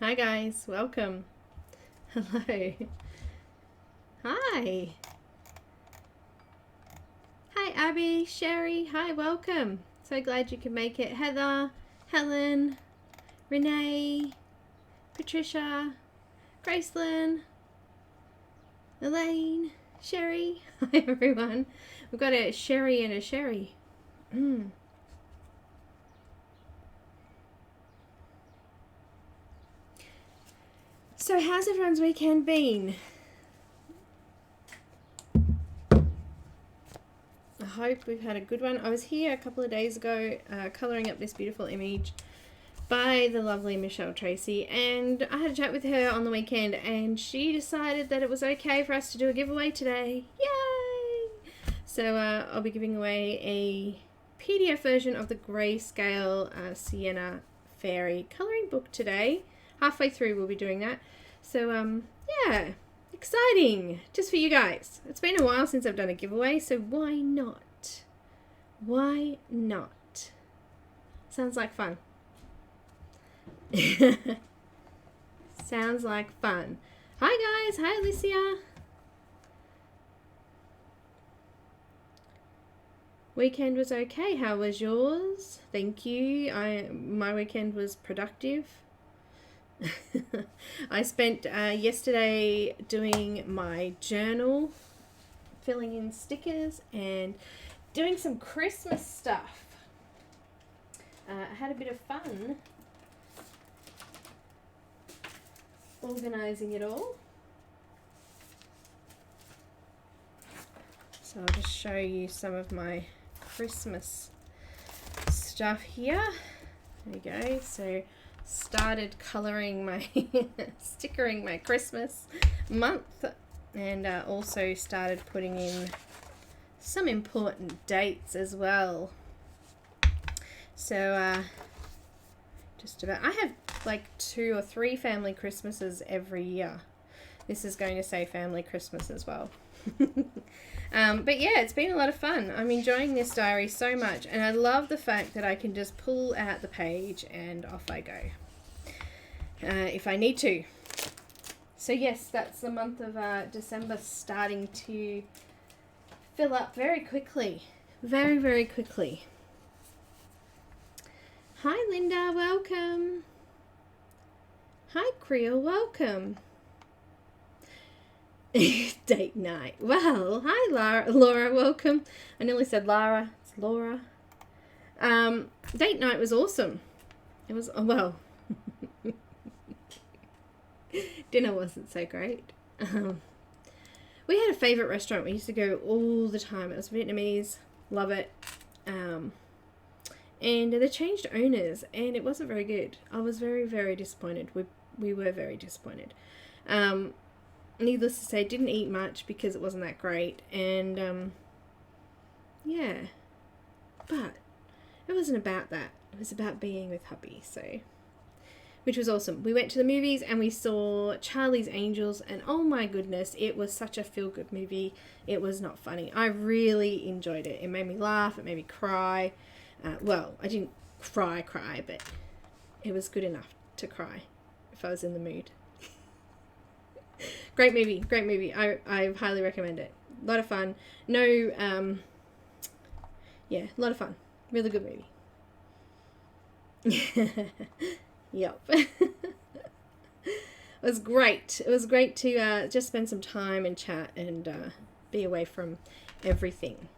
Hi guys, welcome. Hello. Hi. Hi Abby, Sherry, hi, welcome. So glad you could make it. Heather, Helen, Renee, Patricia, Gracelyn, Elaine, Sherry. Hi everyone. We've got a Sherry and a Sherry. So how's everyone's weekend been? I hope we've had a good one. I was here a couple of days ago colouring up this beautiful image by the lovely Michelle Tracy, and I had a chat with her on the weekend and she decided that it was okay for us to do a giveaway today. Yay! So I'll be giving away a PDF version of the Greyscale Sienna Fairy colouring book today. Halfway through we'll be doing that. So yeah, exciting, just for you guys. It's been a while since I've done a giveaway, so why not? Why not? Sounds like fun. Sounds like fun. Hi guys, hi Alicia. Weekend was okay. How was yours? Thank you. My weekend was productive. I spent yesterday doing my journal, filling in stickers and doing some Christmas stuff. I had a bit of fun organising it all. So I'll just show you some of my Christmas stuff here. There you go. So started colouring my stickering my Christmas month, and also started putting in some important dates as well. So just about, I have like 2 or 3 family Christmases every year. This is going to say family Christmas as well. But yeah, it's been a lot of fun. I'm enjoying this diary so much, and I love the fact that I can just pull out the page and off I go if I need to. So yes, that's the month of December starting to fill up very quickly. Very, very quickly. Hi Linda, welcome. Hi Creole, welcome. Date night. Well, hi Laura, welcome. I nearly said Lara. It's Laura. Date night was awesome. It was, well, dinner wasn't so great. We had a favourite restaurant we used to go all the time. It was Vietnamese. Love it. And they changed owners and it wasn't very good. I was very, very disappointed. We were very disappointed. Needless to say, didn't eat much because it wasn't that great, and yeah, but it wasn't about that. It was about being with hubby, so, which was awesome. We went to the movies and we saw Charlie's Angels, and oh my goodness, it was such a feel-good movie. It was not funny. I really enjoyed it. It made me laugh. It made me cry. Well, I didn't cry, but it was good enough to cry if I was in the mood. Great movie, great movie. I highly recommend it. A lot of fun. No, yeah, a lot of fun. Really good movie. Yep. It was great. It was great to just spend some time and chat and be away from everything.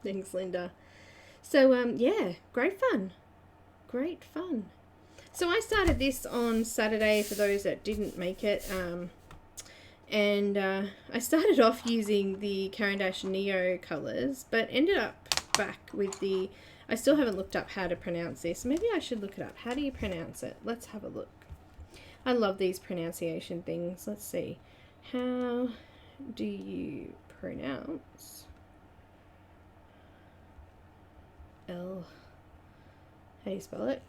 Thanks, Linda. So, yeah, great fun. Great fun. So I started this on Saturday for those that didn't make it, and I started off using the Caran Neo colours, but ended up back with the, I still haven't looked up how to pronounce this. Maybe I should look it up. How do you pronounce it? Let's have a look. I love these pronunciation things. Let's see. How do you pronounce L? How do you spell it?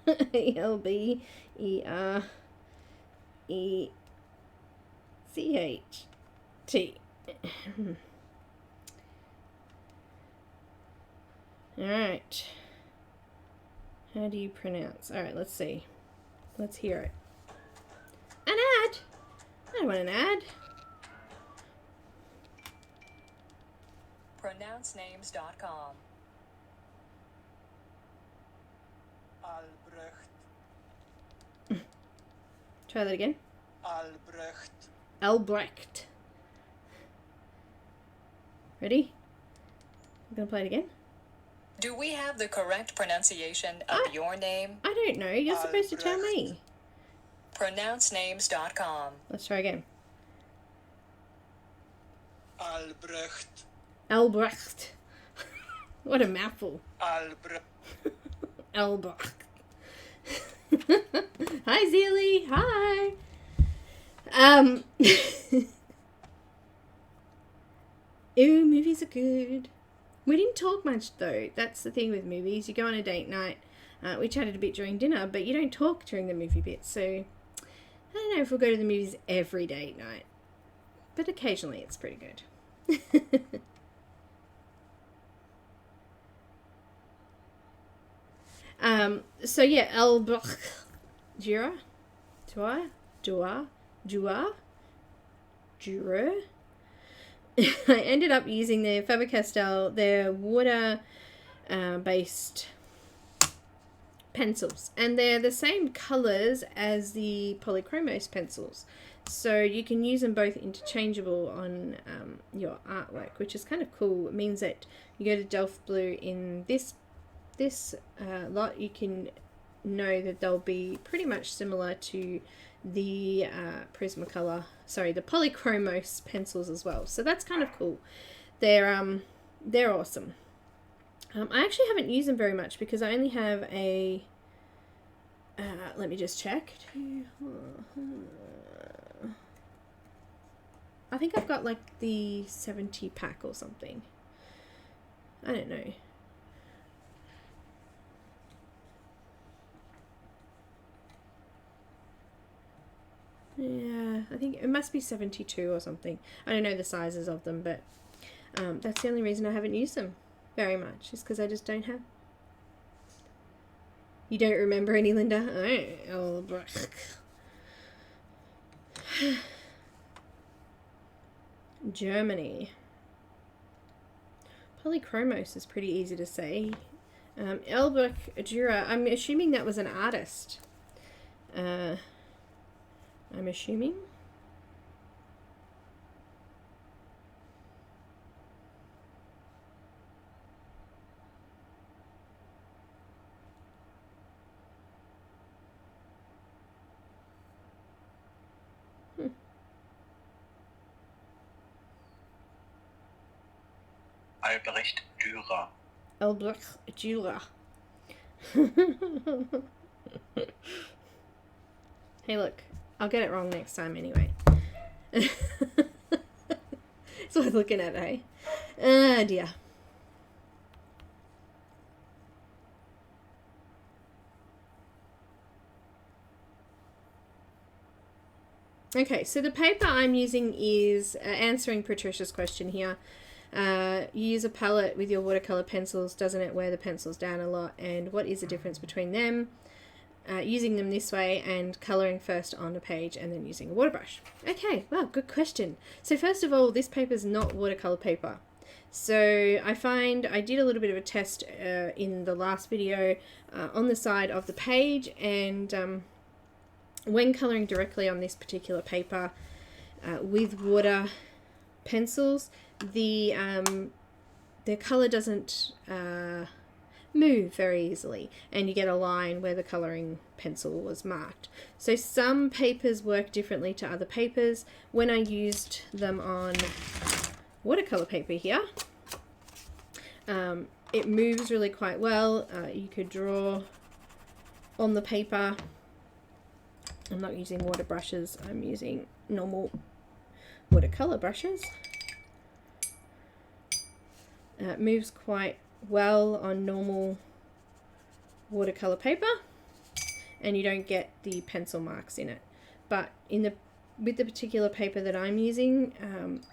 ElberechT. Alright. How do you pronounce? Alright, let's see. Let's hear it. An ad? I don't want an ad. Pronouncenames.com. Albrecht. Try that again. Albrecht. Albrecht. Ready? I'm going to play it again. Do we have the correct pronunciation of your name? I don't know. You're supposed to tell me. Pronouncenames.com. Let's try again. Albrecht. Albrecht. What a mouthful. Albrecht. Albrecht. Hi, Zealy. Hi. Ooh, movies are good. We didn't talk much though. That's the thing with movies. You go on a date night. We chatted a bit during dinner, but you don't talk during the movie bit. So I don't know if we'll go to the movies every date night, but occasionally it's pretty good. So yeah, Albrecht. Jura? Jura? I ended up using the Faber Castell, their water based pencils, and they're the same colors as the Polychromos pencils, so you can use them both interchangeable on your artwork, which is kind of cool. It means that you go to Delft Blue in this lot, you can know that they'll be pretty much similar to the Prismacolor, the Polychromos pencils as well. So that's kind of cool. They're awesome. I actually haven't used them very much because I only have a let me just check. I think I've got like the 70 pack or something. I don't know. Yeah, I think it must be 72 or something. I don't know the sizes of them, but that's the only reason I haven't used them very much, is because I just don't have. You don't remember any, Linda? Oh, Germany. Polychromos is pretty easy to say. Albrecht Dürer, I'm assuming that was an artist. I'm assuming. Albrecht Dürer. Albrecht Dürer. Hey, look. I'll get it wrong next time anyway. It's worth looking at, eh? Ah, dear. Okay, so the paper I'm using is answering Patricia's question here. You use a palette with your watercolor pencils. Doesn't it wear the pencils down a lot? And what is the difference between them? Using them this way and colouring first on a page and then using a water brush. Okay, well, good question. So first of all, this paper is not watercolour paper. So I find I did a little bit of a test in the last video on the side of the page, and when colouring directly on this particular paper with water pencils, the colour doesn't move very easily, and you get a line where the colouring pencil was marked. So some papers work differently to other papers. When I used them on watercolour paper here, it moves really quite well. You could draw on the paper. I'm not using water brushes, I'm using normal watercolor brushes. It moves quite well on normal watercolor paper, and you don't get the pencil marks in it. But with the particular paper that I'm using,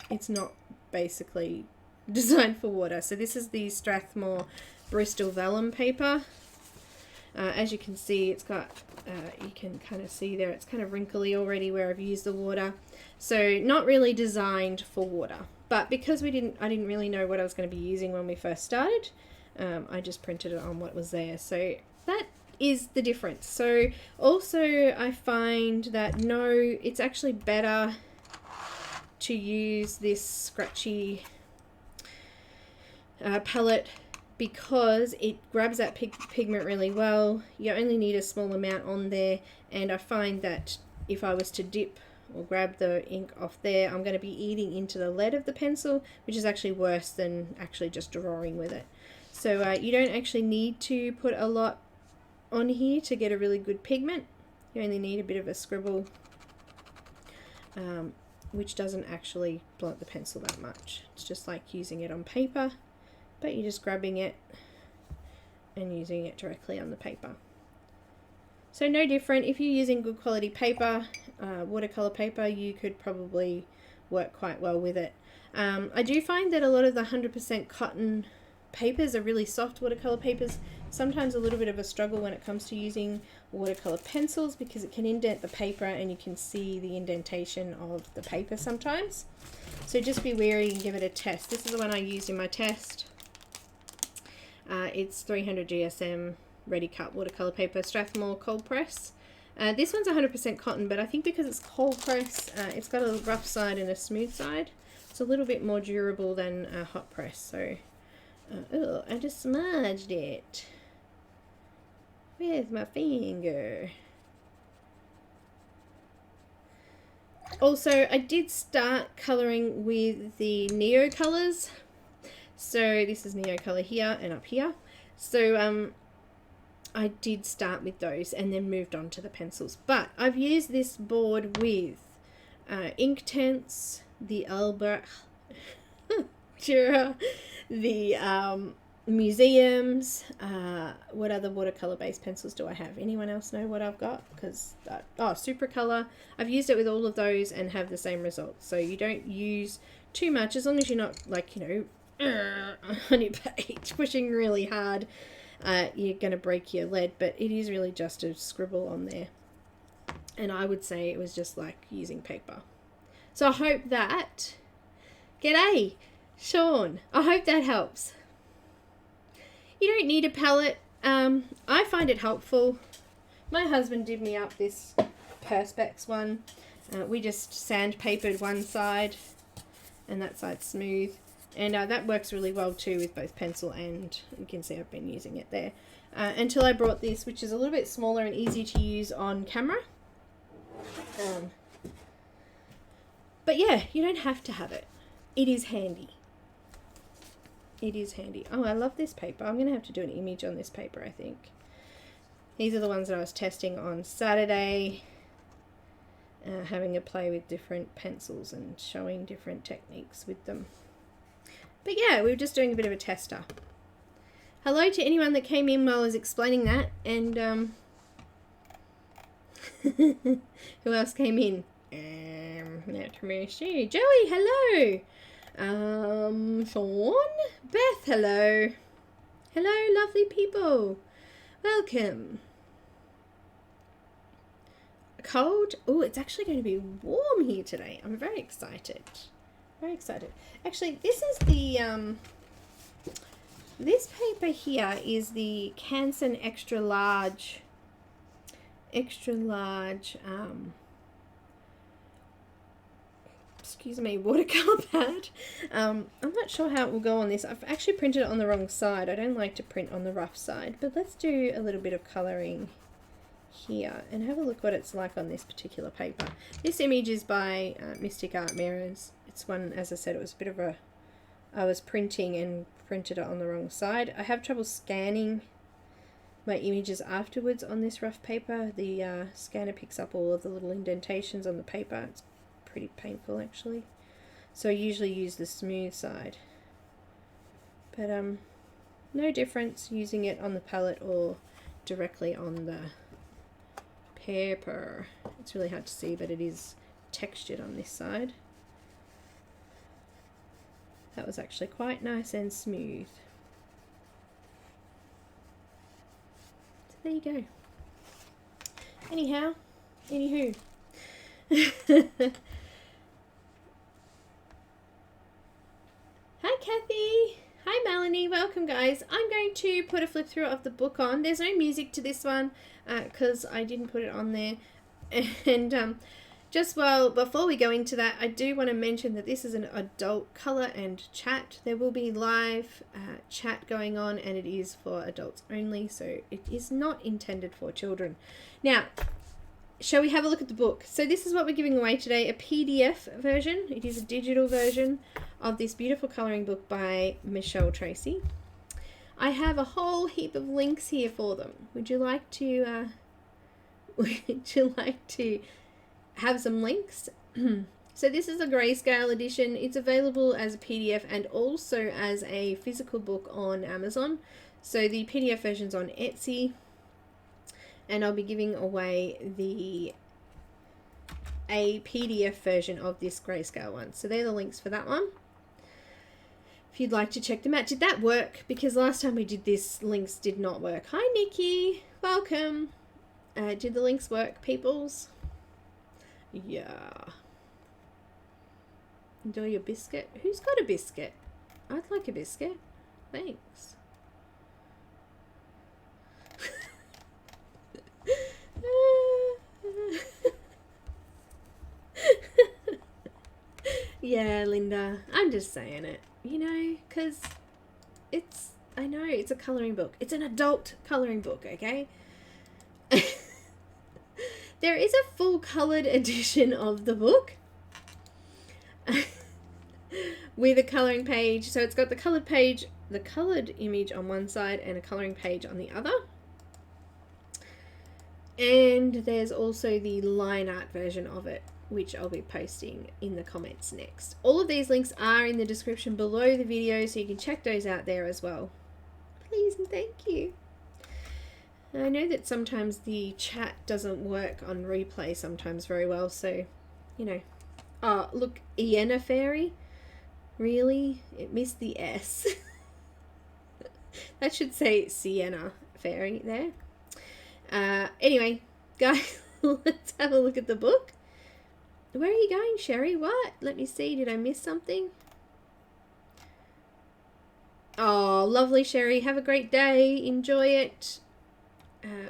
it's not basically designed for water. So this is the Strathmore Bristol Vellum paper. As you can see, it's got, you can kind of see there, it's kind of wrinkly already where I've used the water. So not really designed for water, but because I didn't really know what I was going to be using when we first started, I just printed it on what was there. So that is the difference. So also I find that it's actually better to use this scratchy palette because it grabs that pigment really well. You only need a small amount on there, and I find that if I was to dip or grab the ink off there, I'm going to be eating into the lead of the pencil, which is actually worse than actually just drawing with it. So you don't actually need to put a lot on here to get a really good pigment. You only need a bit of a scribble, which doesn't actually blunt the pencil that much. It's just like using it on paper, but you're just grabbing it and using it directly on the paper. So no different. If you're using good quality paper, watercolor paper, you could probably work quite well with it. I do find that a lot of the 100% cotton papers are really soft watercolor papers. Sometimes a little bit of a struggle when it comes to using watercolor pencils because it can indent the paper and you can see the indentation of the paper sometimes. So just be wary and give it a test. This is the one I used in my test. It's 300 GSM ready cut watercolor paper, Strathmore cold press. This one's 100% cotton, but I think because it's cold press, it's got a rough side and a smooth side. It's a little bit more durable than a hot press. So, oh, I just smudged it. Where's my finger? Also, I did start colouring with the Neo colours. So this is Neo colour here and up here. So I did start with those and then moved on to the pencils. But I've used this board with Inktense, the Albrecht, the Museums. What other watercolor based pencils do I have? Anyone else know what I've got? Because Supracolor. I've used it with all of those and have the same results. So you don't use too much, as long as you're not like, you know, on your page pushing really hard. You're going to break your lead, but it is really just a scribble on there. And I would say it was just like using paper. So I hope that, g'day Sean, I hope that helps. You don't need a palette. I find it helpful. My husband did me up this Perspex one. We just sandpapered one side and that side's smooth. And that works really well too with both pencil and, you can see I've been using it there. Until I brought this, which is a little bit smaller and easy to use on camera. But yeah, you don't have to have it. It is handy. It is handy. Oh, I love this paper. I'm going to have to do an image on this paper, I think. These are the ones that I was testing on Saturday. Having a play with different pencils and showing different techniques with them. But yeah, we were just doing a bit of a tester. Hello to anyone that came in while I was explaining that. And who else came in? Joey, hello. Sean, Beth, hello. Hello, lovely people. Welcome. Cold? Oh, it's actually going to be warm here today. I'm very excited. Very excited. Actually, this is the this paper here is the Canson extra large excuse me, watercolor pad. I'm not sure how it will go on this. I've actually printed it on the wrong side. I don't like to print on the rough side, but let's do a little bit of colouring here and have a look what it's like on this particular paper. This image is by Mystic Art Mirrors. It's one, as I said, it was a bit of a, I was printing and printed it on the wrong side. I have trouble scanning my images afterwards on this rough paper. The scanner picks up all of the little indentations on the paper. It's pretty painful actually. So I usually use the smooth side. But no difference using it on the palette or directly on the paper. It's really hard to see, but it is textured on this side. That was actually quite nice and smooth. So there you go. Anyhow, anywho. Hi Kathy. Hi Melanie. Welcome guys. I'm going to put a flip through of the book on. There's no music to this one because I didn't put it on there. And before we go into that, I do want to mention that this is an adult color and chat. There will be live chat going on, and it is for adults only, so it is not intended for children. Now, shall we have a look at the book? So this is what we're giving away today, a PDF version. It is a digital version of this beautiful coloring book by TRACEY. I have a whole heap of links here for them. Would you like to have some links? So this is a Grayscale edition. It's available as a PDF and also as a physical book on Amazon. So the PDF version's on Etsy, and I'll be giving away a PDF version of this Grayscale one. So they're the links for that one, if you'd like to check them out. Did that work? Because last time we did this, links did not work. Hi Nikki, welcome. Did the links work, peoples? Yeah. Enjoy your biscuit. Who's got a biscuit? I'd like a biscuit. Thanks. Yeah, Linda. I'm just saying it, you know, because I know it's a coloring book. It's an adult coloring book, okay? There is a full coloured edition of the book with a colouring page. So it's got the coloured page, the coloured image on one side, and a colouring page on the other. And there's also the line art version of it, which I'll be posting in the comments next. All of these links are in the description below the video, so you can check those out there as well. Please and thank you. I know that sometimes the chat doesn't work on replay sometimes very well, so, you know. Oh, look, Sienna Fairy. Really? It missed the S. That should say Sienna Fairy there. Anyway, guys, let's have a look at the book. Where are you going, Sherry? What? Let me see. Did I miss something? Oh, lovely, Sherry. Have a great day. Enjoy it.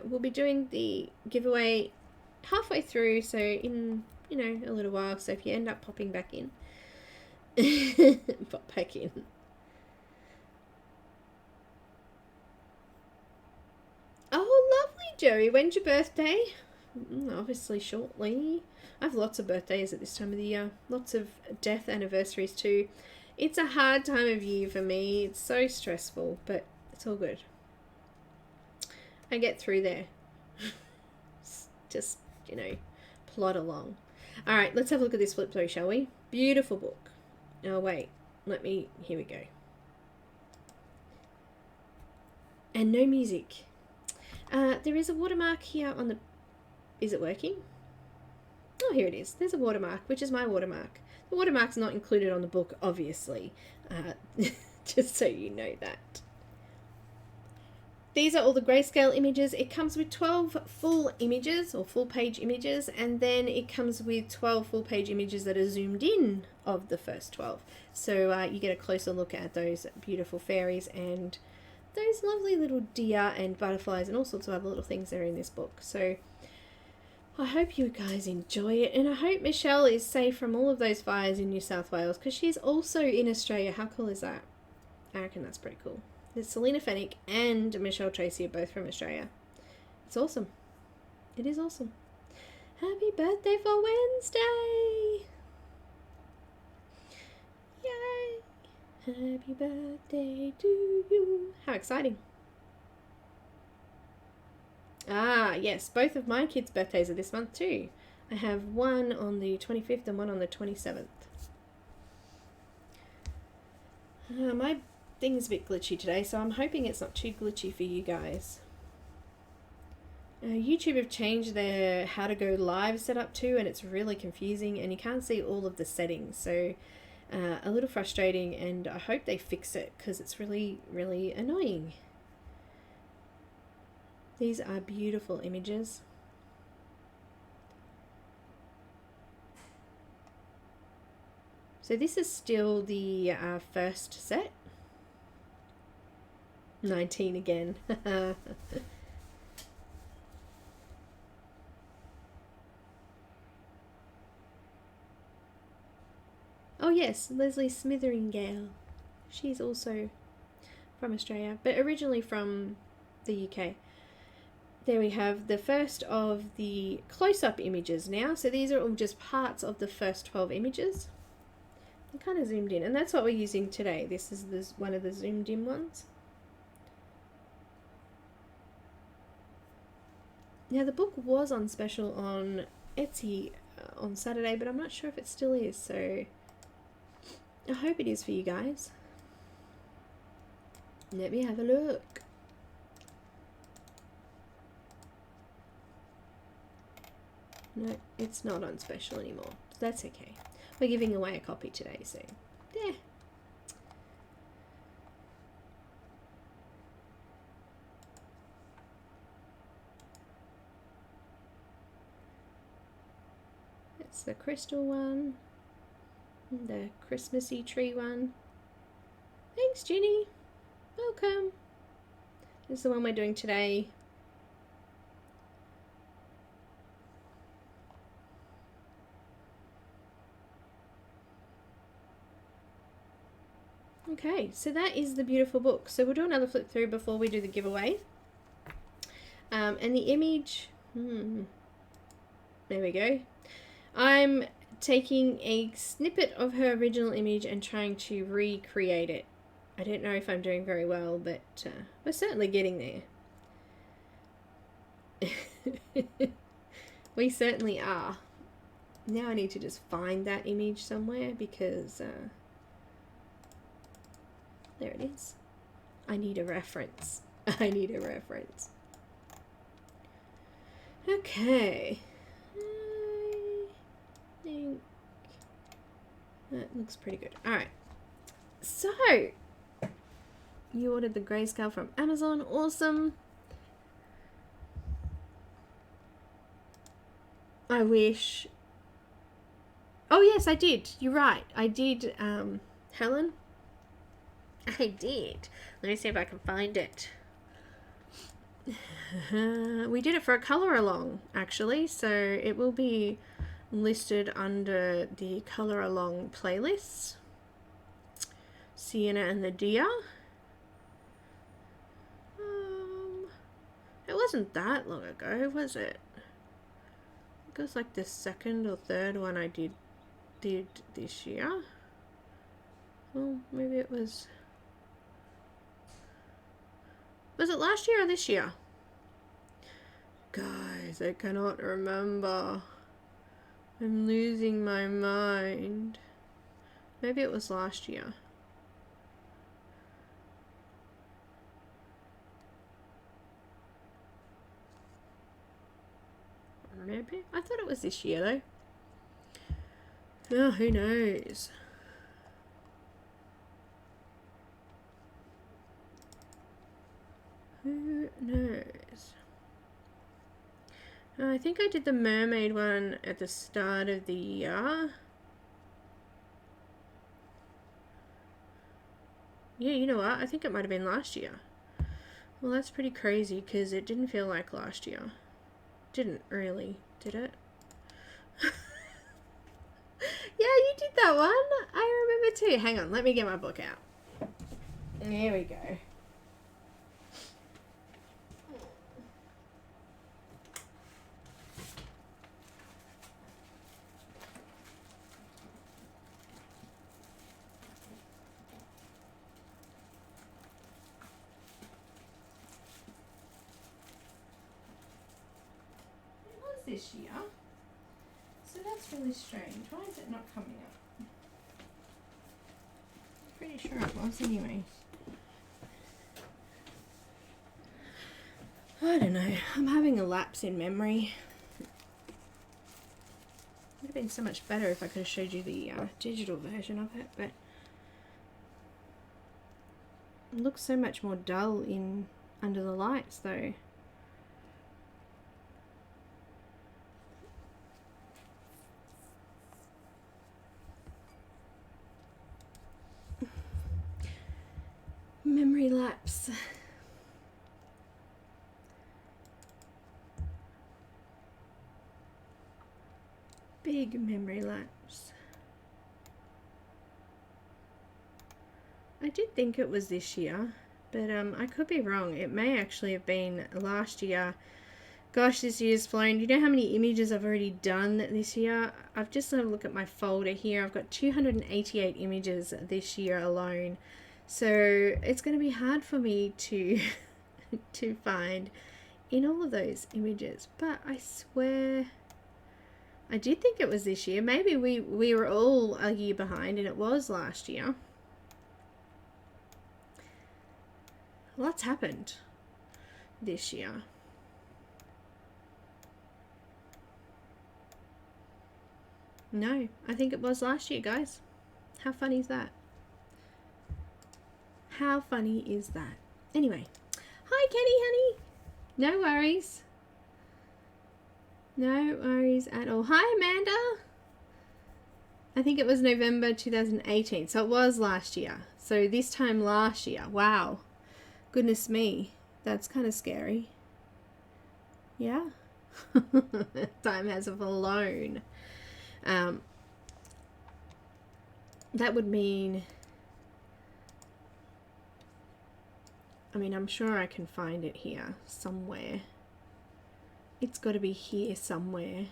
We'll be doing the giveaway halfway through, so in, you know, a little while. So if you end up popping back in, pop back in. Oh, lovely, Joey. When's your birthday? Obviously shortly. I have lots of birthdays at this time of the year. Lots of death anniversaries too. It's a hard time of year for me. It's so stressful, but it's all good. I get through there. Just, you know, plod along. Alright, let's have a look at this flip through, shall we? Beautiful book. Oh, wait. Here we go. And no music. There is a watermark here on the... Is it working? Oh, here it is. There's a watermark, which is my watermark. The watermark's not included on the book, obviously. Just so you know that. These are all the Grayscale images. It comes with 12 full images, or full page images, and then it comes with 12 full page images that are zoomed in of the first 12. So you get a closer look at those beautiful fairies and those lovely little deer and butterflies and all sorts of other little things that are in this book. So I hope you guys enjoy it, and I hope Michelle is safe from all of those fires in New South Wales, because she's also in Australia. How cool is that? I reckon that's pretty cool. There's Selena Fennick and TRACEY are both from Australia. It's awesome. It is awesome. Happy birthday for Wednesday! Yay! Happy birthday to you. How exciting. Ah, yes, both of my kids' birthdays are this month too. I have one on the 25th and one on the 27th. My thing's a bit glitchy today, so I'm hoping it's not too glitchy for you guys. YouTube have changed their how to go live setup too, and it's really confusing, and you can't see all of the settings, so a little frustrating, and I hope they fix it because it's really, really annoying. These are beautiful images. So this is still the first set. 19 again. Oh yes, Leslie Smitheringale. She's also from Australia, but originally from the UK. There we have the first of the close-up images now. So these are all just parts of the first 12 images. I kind of zoomed in, and that's what we're using today. This is one of the zoomed in ones. Now the book was on special on Etsy on Saturday, but I'm not sure if it still is, so I hope it is for you guys. Let me have a look. No, it's not on special anymore. That's okay. We're giving away a copy today, so yeah. That's the crystal one. The Christmassy tree one. Thanks, Ginny. Welcome. This is the one we're doing today. Okay, so that is the beautiful book. So we'll do another flip through before we do the giveaway. And the image, there we go. I'm taking a snippet of her original image and trying to recreate it. I don't know if I'm doing very well, but we're certainly getting there. We certainly are. Now I need to just find that image somewhere because there it is. I need a reference. I need a reference. Okay. I think that looks pretty good. Alright. So, you ordered the Greyscale from Amazon. Awesome. I wish... Oh, yes, I did. You're right. I did, Helen. I did. Let me see if I can find it. We did it for a color along, actually, so it will be listed under the color along playlist. Sienna and the Deer. It wasn't that long ago, was it? It was like the second or third one I did this year. Well, maybe it was... Was it last year or this year? Guys, I cannot remember. I'm losing my mind. Maybe it was last year. Maybe? I thought it was this year though. Oh, who knows? Who knows? I think I did the mermaid one at the start of the year. Yeah, you know what? I think it might have been last year. Well, that's pretty crazy because it didn't feel like last year. Didn't really, did it? Yeah, you did that one. I remember too. Hang on, let me get my book out. There we go. This year, so that's really strange. Why is it not coming up? Pretty sure it was anyway. I don't know. I'm having a lapse in memory. Would have been so much better if I could have showed you the digital version of it, but it looks so much more dull in under the lights though. memory lapse. Big memory lapse. I did think it was this year, but I could be wrong. It may actually have been last year. Gosh, this year's flown. You know how many images I've already done this year? I've just had a look at my folder here. I've got 288 images this year alone. So it's going to be hard for me to to find in all of those images. But I swear I did think it was this year. Maybe we were all a year behind and it was last year. Lots happened this year. No, I think it was last year, guys. How funny is that? How funny is that? Anyway, hi Kenny, honey. No worries. No worries at all. Hi Amanda. I think it was November 2018, so it was last year. So this time last year. Wow. Goodness me. That's kind of scary. Yeah. Time has flown. That would mean, I mean, I'm sure I can find it here somewhere. It's got to be here somewhere.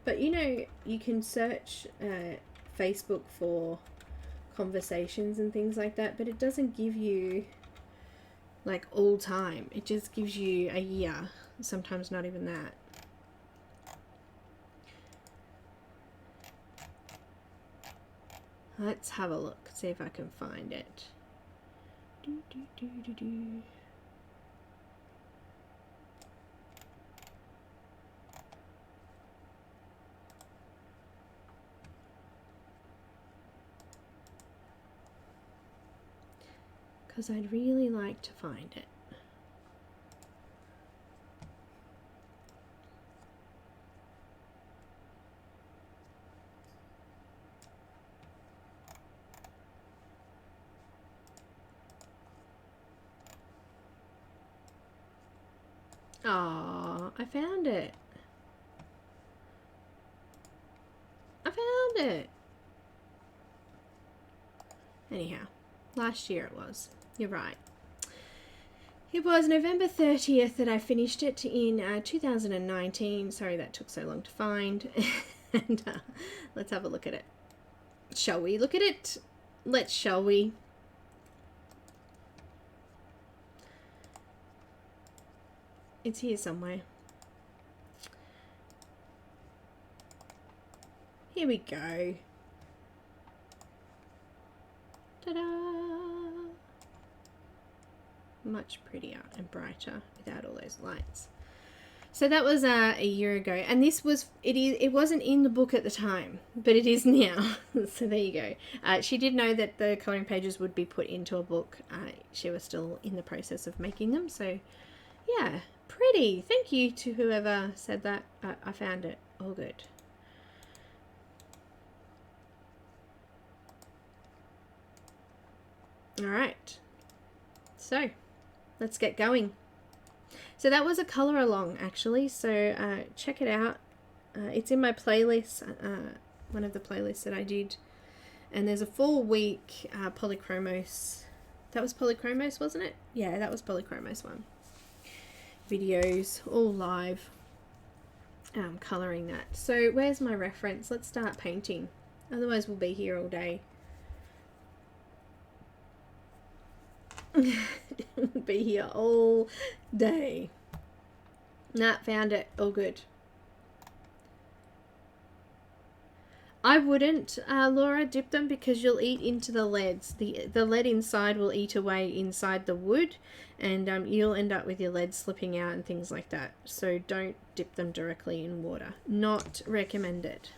But you know, you can search Facebook for conversations and things like that, but it doesn't give you like all time. It just gives you a year, sometimes not even that. Let's have a look, see if I can find it. Because I'd really like to find it. Oh, I found it. I found it. Anyhow, last year it was. You're right. It was November 30th that I finished it in 2019. Sorry that took so long to find. And let's have a look at it. Shall we look at it? Let's, shall we? It's here somewhere. Here we go. Ta-da! Much prettier and brighter without all those lights. So that was a year ago, and this was it wasn't in the book at the time, but it is now. So there you go. She did know that the coloring pages would be put into a book. She was still in the process of making them, so yeah, pretty. Thank you to whoever said that. I found it. All good. All right, so let's get going. So that was a color along actually, so check it out. It's in my playlist, one of the playlists that I did, and there's a full week Polychromos. That was Polychromos, wasn't it? Yeah, that was Polychromos one. Videos all live, coloring that. So where's my reference? Let's start painting, otherwise we'll be here all day. Be here all day. Nah, found it. All good. I wouldn't, Laura, dip them because you'll eat into the leads. The lead inside will eat away inside the wood, and you'll end up with your lead slipping out and things like that. So don't dip them directly in water. Not recommended.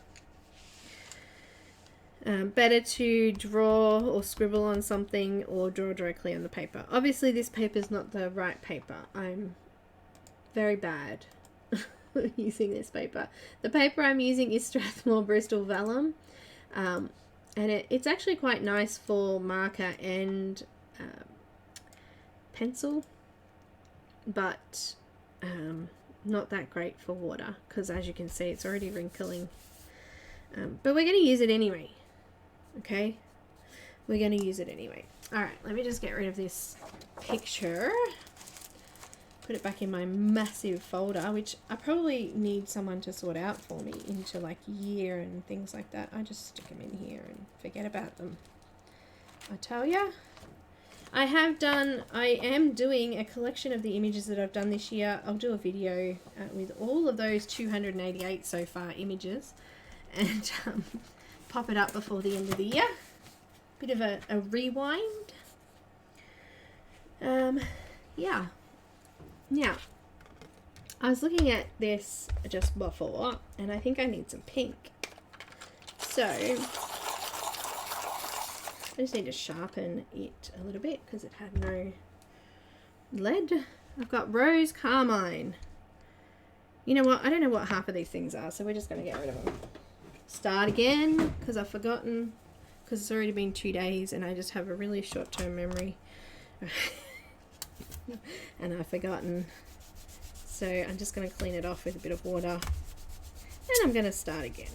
Better to draw or scribble on something or draw directly on the paper. Obviously this paper is not the right paper. I'm very bad using this paper. The paper I'm using is Strathmore Bristol Vellum, and it's actually quite nice for marker and pencil, but not that great for water, because as you can see it's already wrinkling, but we're going to use it anyway. Okay, we're going to use it anyway. Alright, let me just get rid of this picture, put it back in my massive folder, which I probably need someone to sort out for me into like year and things like that. I just stick them in here and forget about them. I tell ya, I am doing a collection of the images that I've done this year. I'll do a video with all of those 288 so far images, and pop it up before the end of the year. Bit of a rewind. Yeah. Now, I was looking at this just before, and I think I need some pink. So, I just need to sharpen it a little bit because it had no lead. I've got rose carmine. You know what? I don't know what half of these things are, so we're just going to get rid of them. Start again because I've forgotten, because it's already been 2 days and I just have a really short-term memory. And I've forgotten. So I'm just going to clean it off with a bit of water, and I'm going to start again.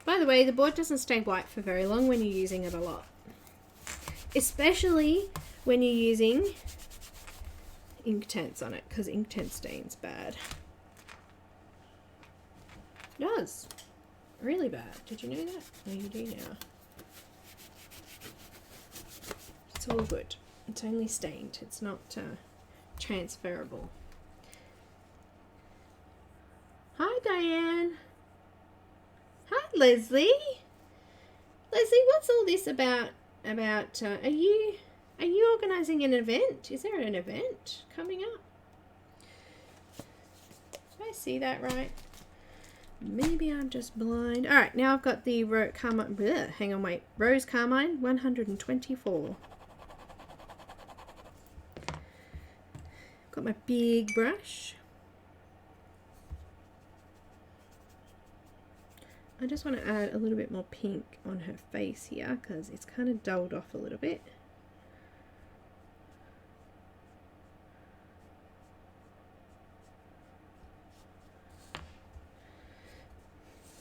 By the way, the board doesn't stay white for very long when you're using it a lot, especially when you're using Inktense on it, because Inktense stains bad. It does. Really bad. Did you know that? No, you do now. It's all good. It's only stained. It's not transferable. Hi, Diane. Hi, Leslie. Leslie, what's all this about? Are you organising an event? Is there an event coming up? Did I see that right? Maybe I'm just blind. All right, now I've got the Carmine. Bleh, hang on, wait. Rose Carmine 124. Got my big brush. I just want to add a little bit more pink on her face here because it's kind of dulled off a little bit.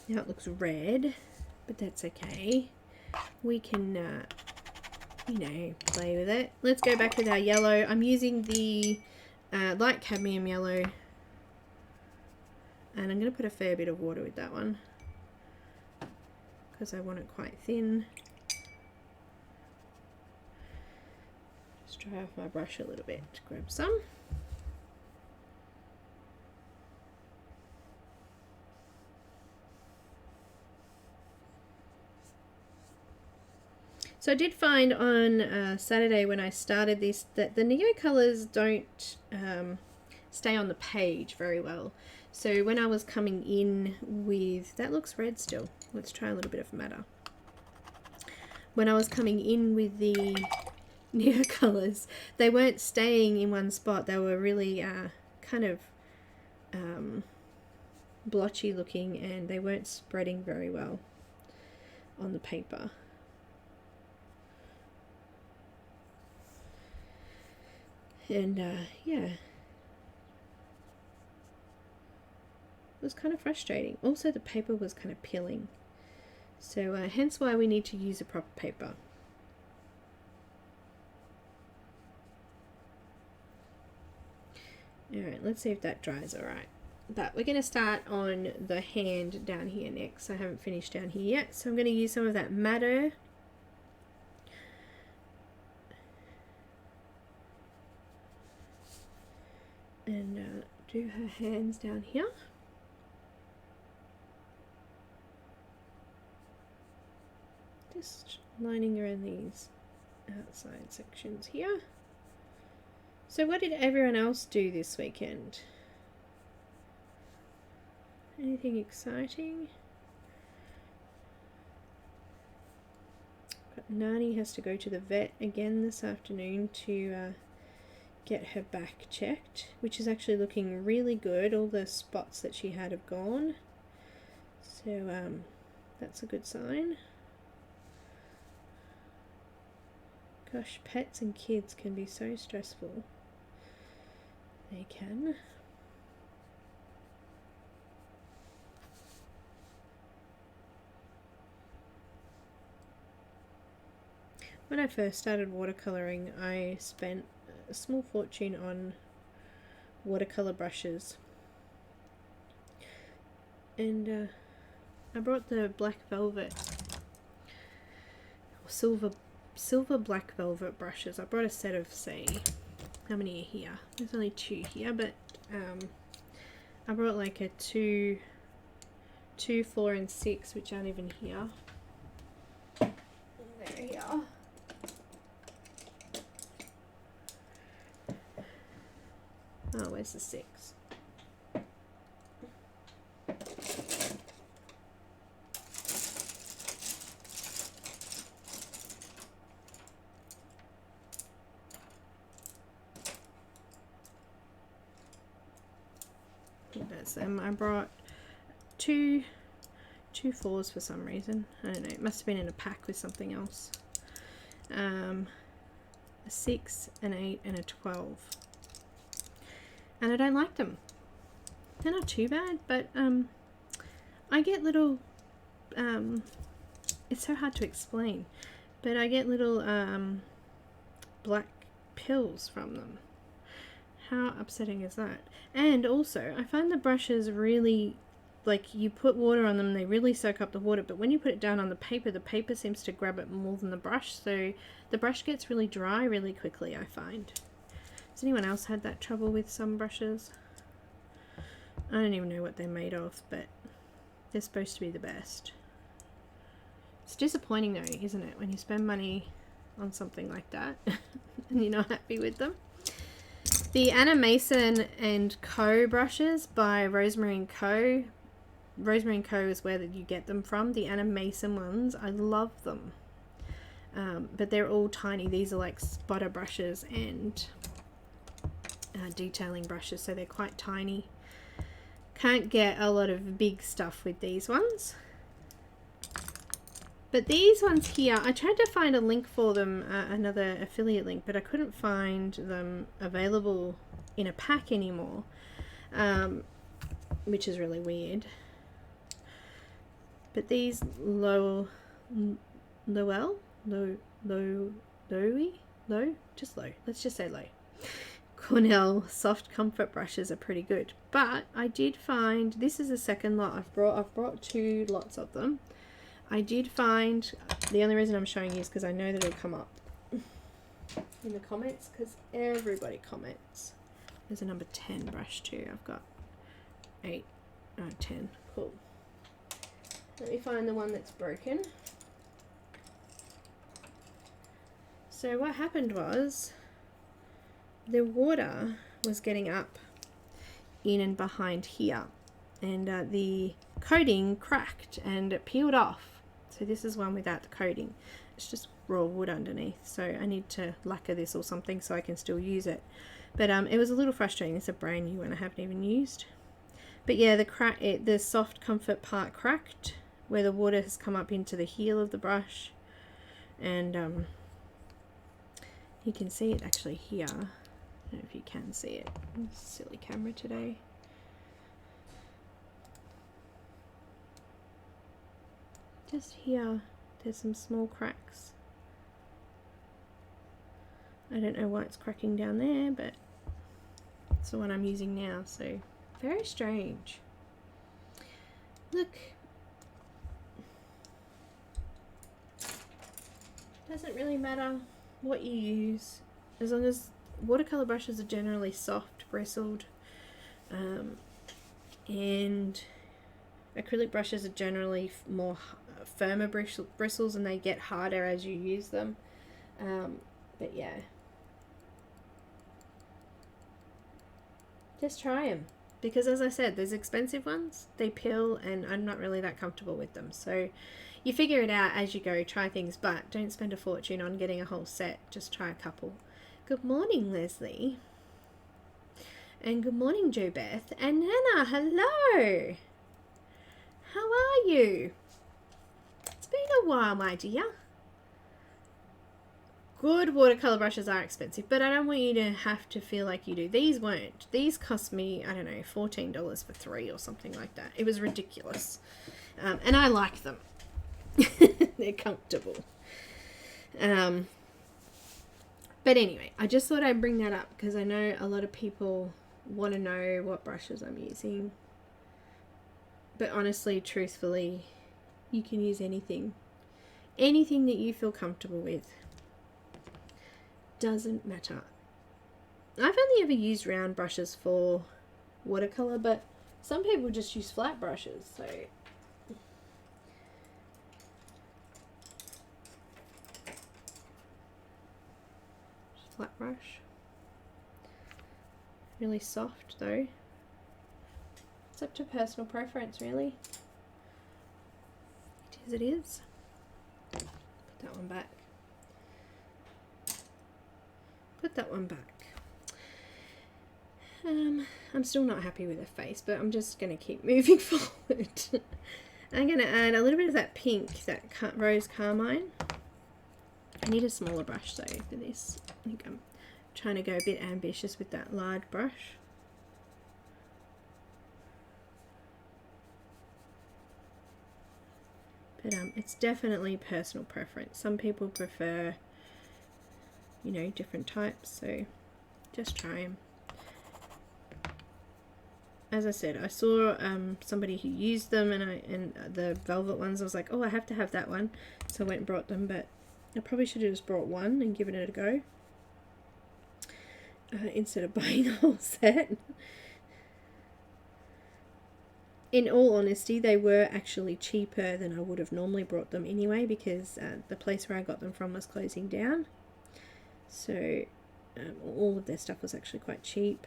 Now it looks red, but that's okay. We can, you know, play with it. Let's go back with our yellow. I'm using the light cadmium yellow, and I'm going to put a fair bit of water with that one because I want it quite thin. Just dry off my brush a little bit to grab some. So I did find on Saturday when I started this that the Neo colours don't stay on the page very well. So when I was coming in with, that looks red still. Let's try a little bit of madder. When I was coming in with the Neo colours, they weren't staying in one spot. They were really kind of blotchy looking, and they weren't spreading very well on the paper. And yeah, it was kind of frustrating. Also, the paper was kind of peeling, so hence why we need to use a proper paper. Alright, let's see if that dries alright. But we're going to start on the hand down here next. I haven't finished down here yet, so I'm going to use some of that madder. And do her hands down here. Just lining around these outside sections here. So what did everyone else do this weekend? Anything exciting? Nani has to go to the vet again this afternoon to get her back checked, which is actually looking really good. All the spots that she had have gone, so that's a good sign. Gosh, pets and kids can be so stressful. They can. When I first started watercoloring, I spent a small fortune on watercolor brushes, and I brought the black velvet, or silver black velvet brushes. I brought a set of, say, how many are here? There's only 2 here, but I brought like a 2, 4, and 6, which aren't even here. There we are. Oh, where's the 6? That's them. I brought two 4s for some reason. I don't know. It must have been in a pack with something else. A 6, an 8, and a 12. And I don't like them. They're not too bad, but I get little, it's so hard to explain, but I get little black pills from them. How upsetting is that? And also, I find the brushes really, like, you put water on them, they really soak up the water, but when you put it down on the paper seems to grab it more than the brush, so the brush gets really dry really quickly, I find. Has anyone else had that trouble with some brushes? I don't even know what they're made of, but they're supposed to be the best. It's disappointing though, isn't it, when you spend money on something like that and you're not happy with them. The Anna Mason & Co. brushes by Rosemary & Co. Rosemary & Co. is where you get them from. The Anna Mason ones, I love them. But they're all tiny. These are like spotter brushes and detailing brushes, so they're quite tiny. Can't get a lot of big stuff with these ones. But these ones here, I tried to find a link for them, another affiliate link, but I couldn't find them available in a pack anymore, which is really weird. But these low, let's just say low. Cornell soft comfort brushes are pretty good, but I did find, this is the second lot I've brought 2 lots of them. I did find, the only reason I'm showing you is because I know that it'll come up in the comments, because everybody comments. There's a number 10 brush too. I've got 10. Cool. Let me find the one that's broken. So what happened was, the water was getting up in and behind here, and the coating cracked and it peeled off. So this is one without the coating. It's just raw wood underneath, so I need to lacquer this or something so I can still use it. But it was a little frustrating. It's a brand new one I haven't even used. But yeah, the soft comfort part cracked where the water has come up into the heel of the brush, and you can see it actually here. I don't know if you can see it. Silly camera today. Just here, there's some small cracks. I don't know why it's cracking down there, but it's the one I'm using now, so very strange. Look. Doesn't really matter what you use, as long as watercolor brushes are generally soft, bristled, and acrylic brushes are generally more firmer bristles, and they get harder as you use them. But yeah, just try them, because as I said, there's expensive ones, they peel, and I'm not really that comfortable with them. So you figure it out as you go, try things, but don't spend a fortune on getting a whole set, just try a couple. Good morning, Leslie. And good morning, Jo Beth. And Neenah, hello. How are you? It's been a while, my dear. Good watercolor brushes are expensive, but I don't want you to have to feel like you do. These weren't. These cost me, I don't know, $14 for 3 or something like that. It was ridiculous. And I like them. They're comfortable. But anyway, I just thought I'd bring that up because I know a lot of people want to know what brushes I'm using. But honestly, truthfully, you can use anything. Anything that you feel comfortable with. Doesn't matter. I've only ever used round brushes for watercolor, but some people just use flat brushes, so flat brush. Really soft though. It's up to personal preference, really. It is, it is. Put that one back. Put that one back. I'm still not happy with the face, but I'm just going to keep moving forward. I'm going to add a little bit of that pink, that rose carmine. I need a smaller brush though for this. I think I'm trying to go a bit ambitious with that large brush. But it's definitely personal preference. Some people prefer, you know, different types, so just try them. As I said, I saw somebody who used them, and the velvet ones. I was like, oh, I have to have that one, so I went and brought them. But I probably should have just brought one and given it a go instead of buying a whole set. In all honesty, they were actually cheaper than I would have normally brought them anyway, because the place where I got them from was closing down. So all of their stuff was actually quite cheap.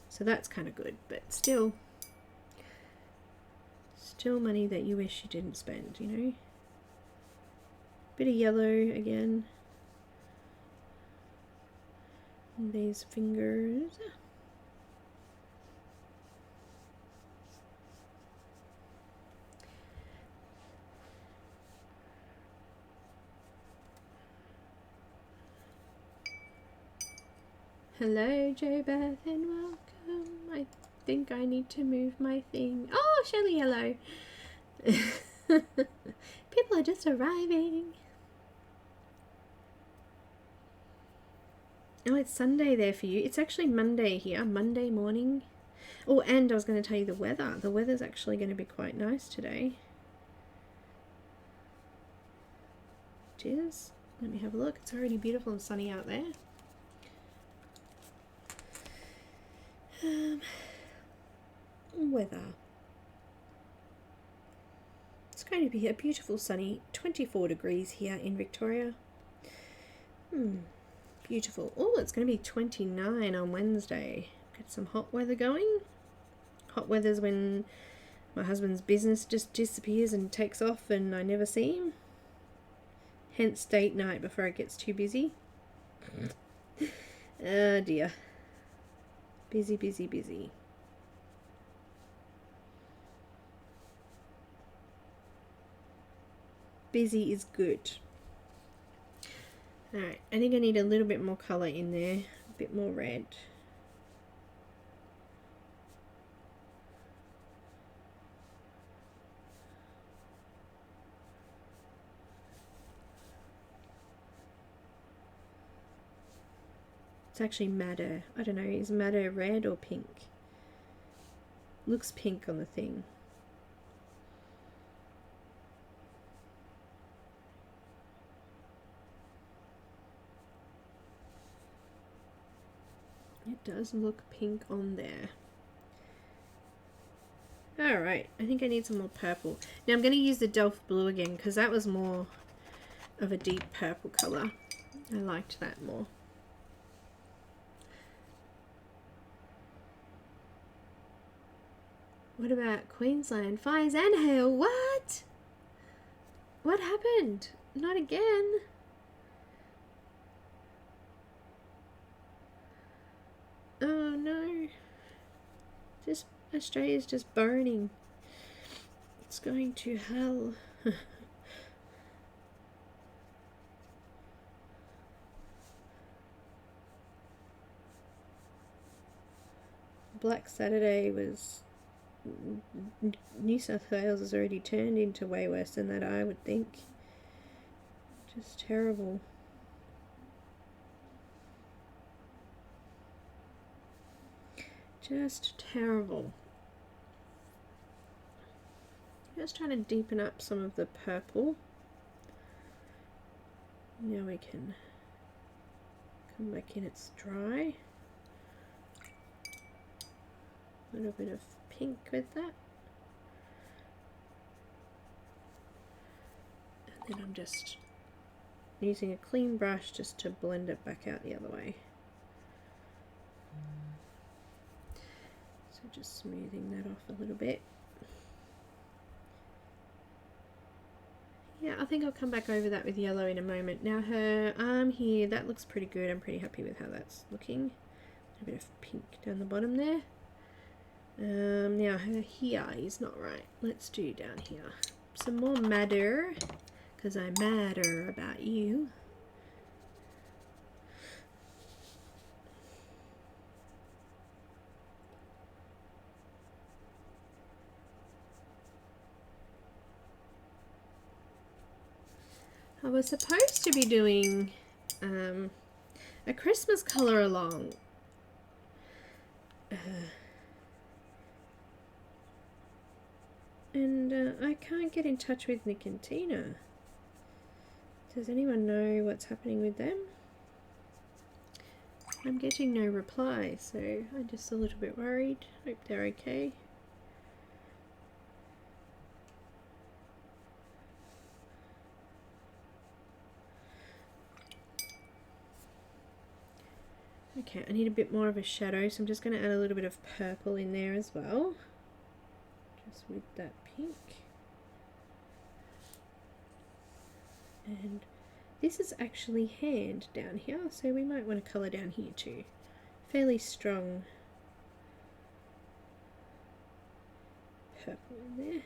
So that's kind of good, but still money that you wish you didn't spend, you know. Bit of yellow again. And these fingers. Hello, Jo Beth, and welcome. I think I need to move my thing. Oh, Shelly, hello. People are just arriving. Oh, it's Sunday there for you. It's actually Monday here, Monday morning. Oh, and I was going to tell you the weather. The weather's actually going to be quite nice today. It is. Let me have a look. It's already beautiful and sunny out there. Weather. It's going to be a beautiful sunny 24 degrees here in Victoria. Beautiful. Oh, it's going to be 29 on Wednesday. Get some hot weather going. Hot weather's when my husband's business just disappears and takes off and I never see him. Hence date night before it gets too busy. Oh dear. Busy, busy, busy. Busy is good. Alright, I think I need a little bit more colour in there. A bit more red. It's actually madder. I don't know, is madder red or pink? Looks pink on the thing. It does look pink on there. Alright, I think I need some more purple. Now I'm going to use the Delft Blue again because that was more of a deep purple colour. I liked that more. What about Queensland? Fires and hail. What? What happened? Not again. Oh no. Just Australia's just burning. It's going to hell. Black Saturday was... New South Wales has already turned into way worse than that, I would think. Just terrible. Just terrible. Just trying to deepen up some of the purple. Now we can come back in, it's dry. A little bit of pink with that. And then I'm just using a clean brush just to blend it back out the other way. So just smoothing that off a little bit. Yeah, I think I'll come back over that with yellow in a moment. Now her arm here, that looks pretty good. I'm pretty happy with how that's looking. A bit of pink down the bottom there. Now her here is not right. Let's do down here some more madder, because I matter about you. I was supposed to be doing a Christmas colour along. And I can't get in touch with Nick and Tina. Does anyone know what's happening with them? I'm getting no reply, so I'm just a little bit worried. Hope they're okay. Okay, I need a bit more of a shadow, so I'm just going to add a little bit of purple in there as well. Just with that pink. And this is actually hand down here, so we might want to colour down here too. Fairly strong purple in there.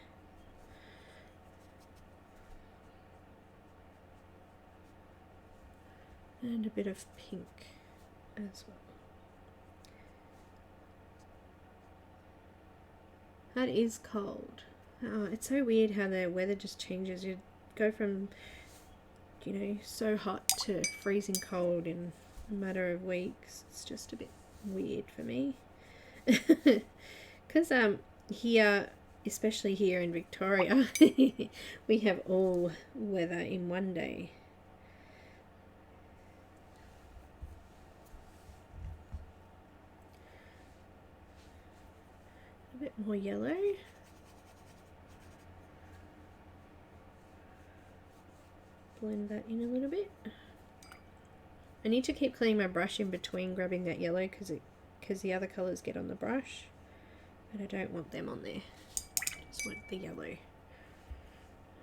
And a bit of pink as well. That is cold. Oh, it's so weird how the weather just changes. You go from, you know, so hot to freezing cold in a matter of weeks. It's just a bit weird for me. Because here, especially here in Victoria, we have all weather in one day. A bit more yellow. Blend that in a little bit. I need to keep cleaning my brush in between grabbing that yellow because the other colours get on the brush, but I don't want them on there. Just want the yellow.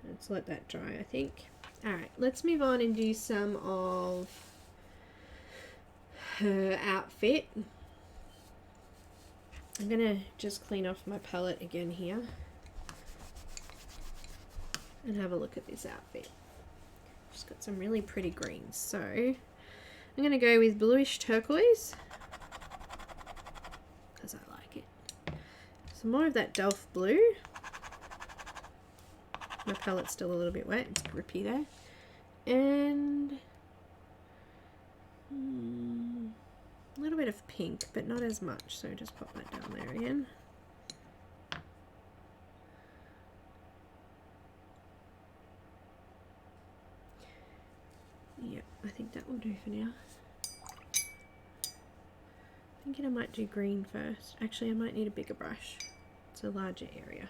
Let's let that dry, I think. Alright, let's move on and do some of her outfit. I'm gonna just clean off my palette again here and have a look at this outfit. She's got some really pretty greens, so I'm gonna go with bluish turquoise because I like it. Some more of that Delft blue. My palette's still a little bit wet, it's grippy there. And a little bit of pink, but not as much, so just pop that down there again. Yeah, I think that will do for now. Thinking I might do green first. Actually, I might need a bigger brush. It's a larger area.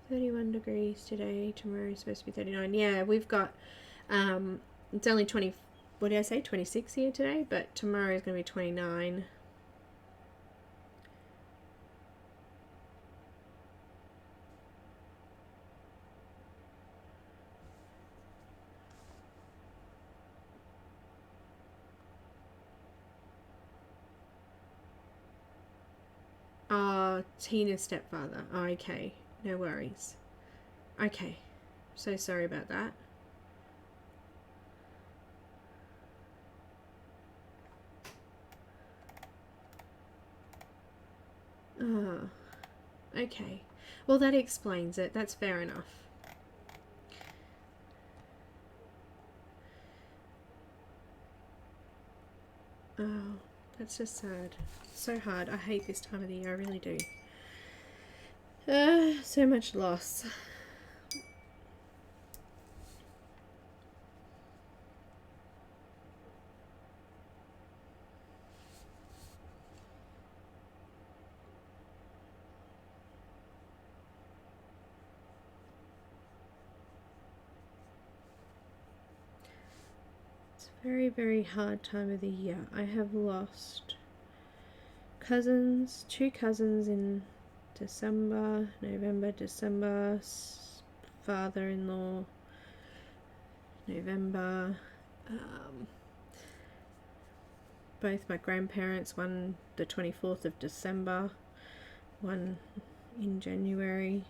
31 degrees today. Tomorrow is supposed to be 39. Yeah, we've got it's only 20, what did I say, 26 here today, but tomorrow is going to be 29. Oh, Tina's stepfather. Oh, okay. No worries. Okay. So sorry about that. Oh, okay. Well, that explains it. That's fair enough. Oh, that's just sad. So hard. I hate this time of the year. I really do. So much loss. Very, very hard time of the year. I have lost cousins, 2 cousins in December, November, December, father-in-law, November, both my grandparents, one the 24th of December, one in January.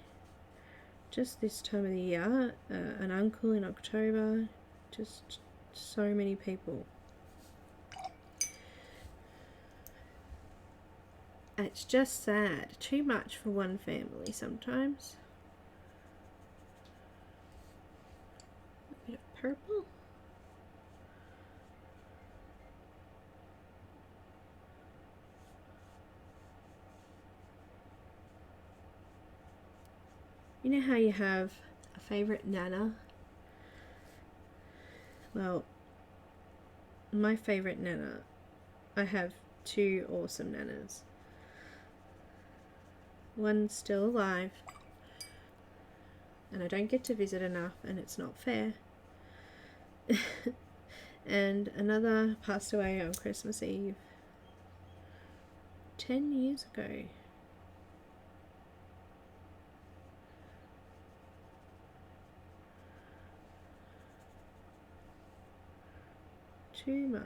Just this time of the year, an uncle in October, just so many people. It's just sad. Too much for one family sometimes. A bit of purple. You know how you have a favourite Nana? Well, my favourite Nana, I have 2 awesome Nanas. One's still alive, and I don't get to visit enough, and it's not fair. And another passed away on Christmas Eve 10 years ago. Too much.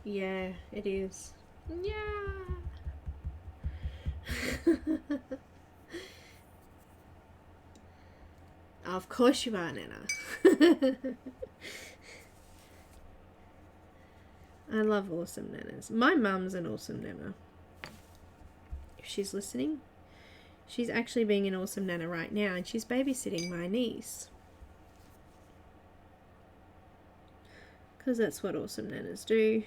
Yeah, it is. Yeah. Of course you are, Nana. I love awesome nanas. My mum's an awesome nana. If she's listening, she's actually being an awesome nana right now, and she's babysitting my niece. Because that's what awesome nanas do.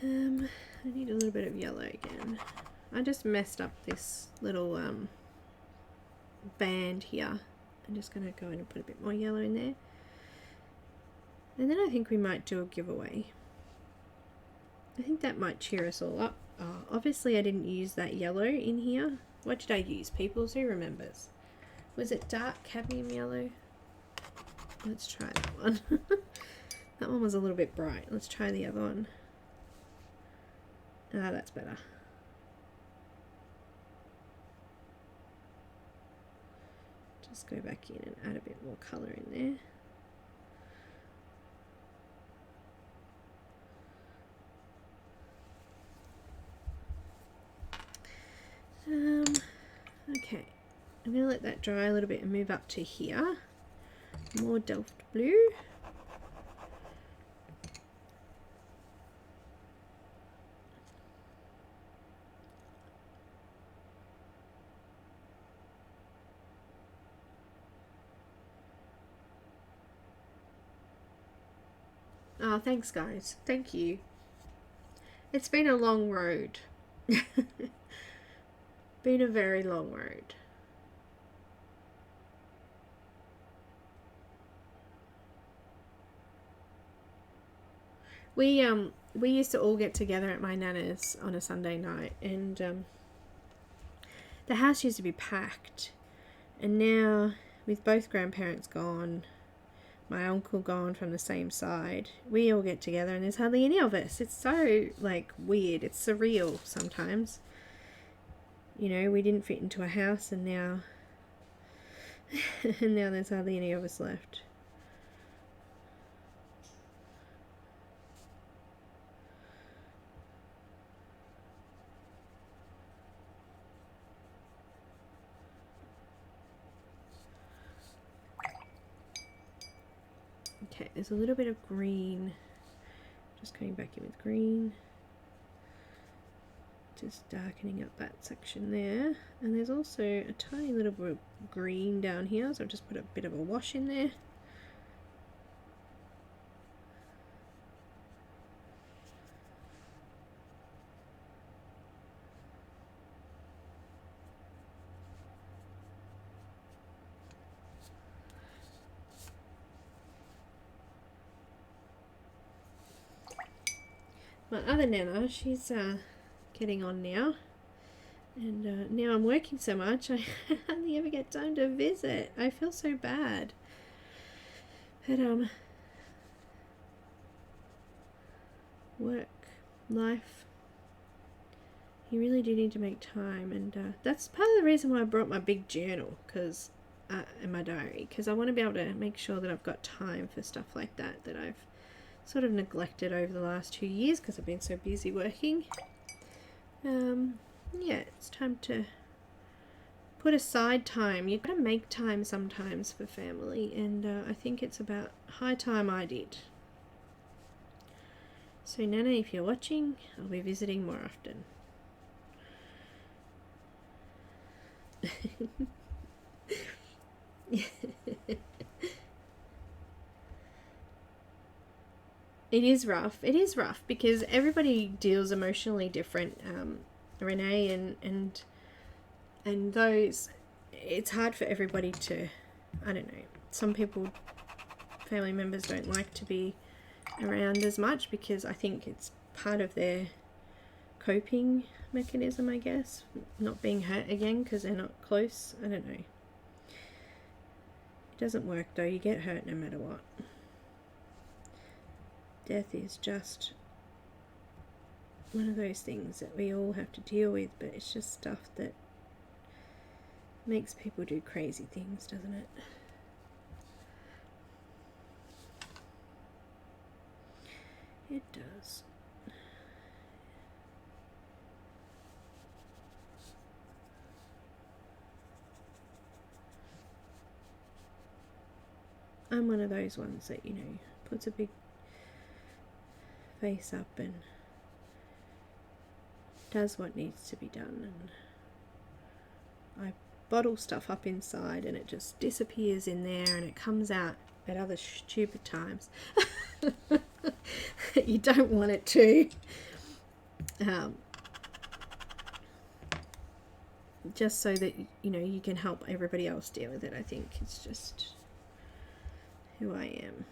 I need a little bit of yellow again. I just messed up this little band here. I'm just going to go in and put a bit more yellow in there. And then I think we might do a giveaway. I think that might cheer us all up. Oh, obviously I didn't use that yellow in here. What did I use, peoples? Who remembers? Was it dark cadmium yellow? Let's try that one. That one was a little bit bright. Let's try the other one. Ah, that's better. Just go back in and add a bit more colour in there. Okay, I'm going to let that dry a little bit and move up to here. More Delft blue. Oh, thanks guys. Thank you. It's been a long road. Been a very long road. We used to all get together at my nana's on a Sunday night, and the house used to be packed. And now, with both grandparents gone, my uncle gone from the same side, we all get together and there's hardly any of us. It's so, like, weird. It's surreal sometimes. You know, we didn't fit into a house and now and now there's hardly any of us left. Okay, there's a little bit of green. Just coming back in with green. Just darkening up that section there. And there's also a tiny little bit of green down here, so I've just put a bit of a wash in there. My other Neenah, she's getting on now, and now I'm working so much I hardly ever get time to visit. I feel so bad, but work, life, you really do need to make time, and that's part of the reason why I brought my big journal, because in my diary, because I want to be able to make sure that I've got time for stuff like that I've sort of neglected over the last 2 years because I've been so busy working. Yeah, it's time to put aside time. You've got to make time sometimes for family, and I think it's about high time I did. So Neenah, if you're watching, I'll be visiting more often. It is rough. It is rough because everybody deals emotionally different. Renee and those, it's hard for everybody to, I don't know. Some people, family members don't like to be around as much because I think it's part of their coping mechanism, I guess. Not being hurt again because they're not close. I don't know. It doesn't work though. You get hurt no matter what. Death is just one of those things that we all have to deal with, but it's just stuff that makes people do crazy things, doesn't it? It does. I'm one of those ones that, you know, puts a big face up and does what needs to be done, and I bottle stuff up inside and it just disappears in there and it comes out at other stupid times. You don't want it to. Just so that, you know, you can help everybody else deal with it. I think it's just who I am.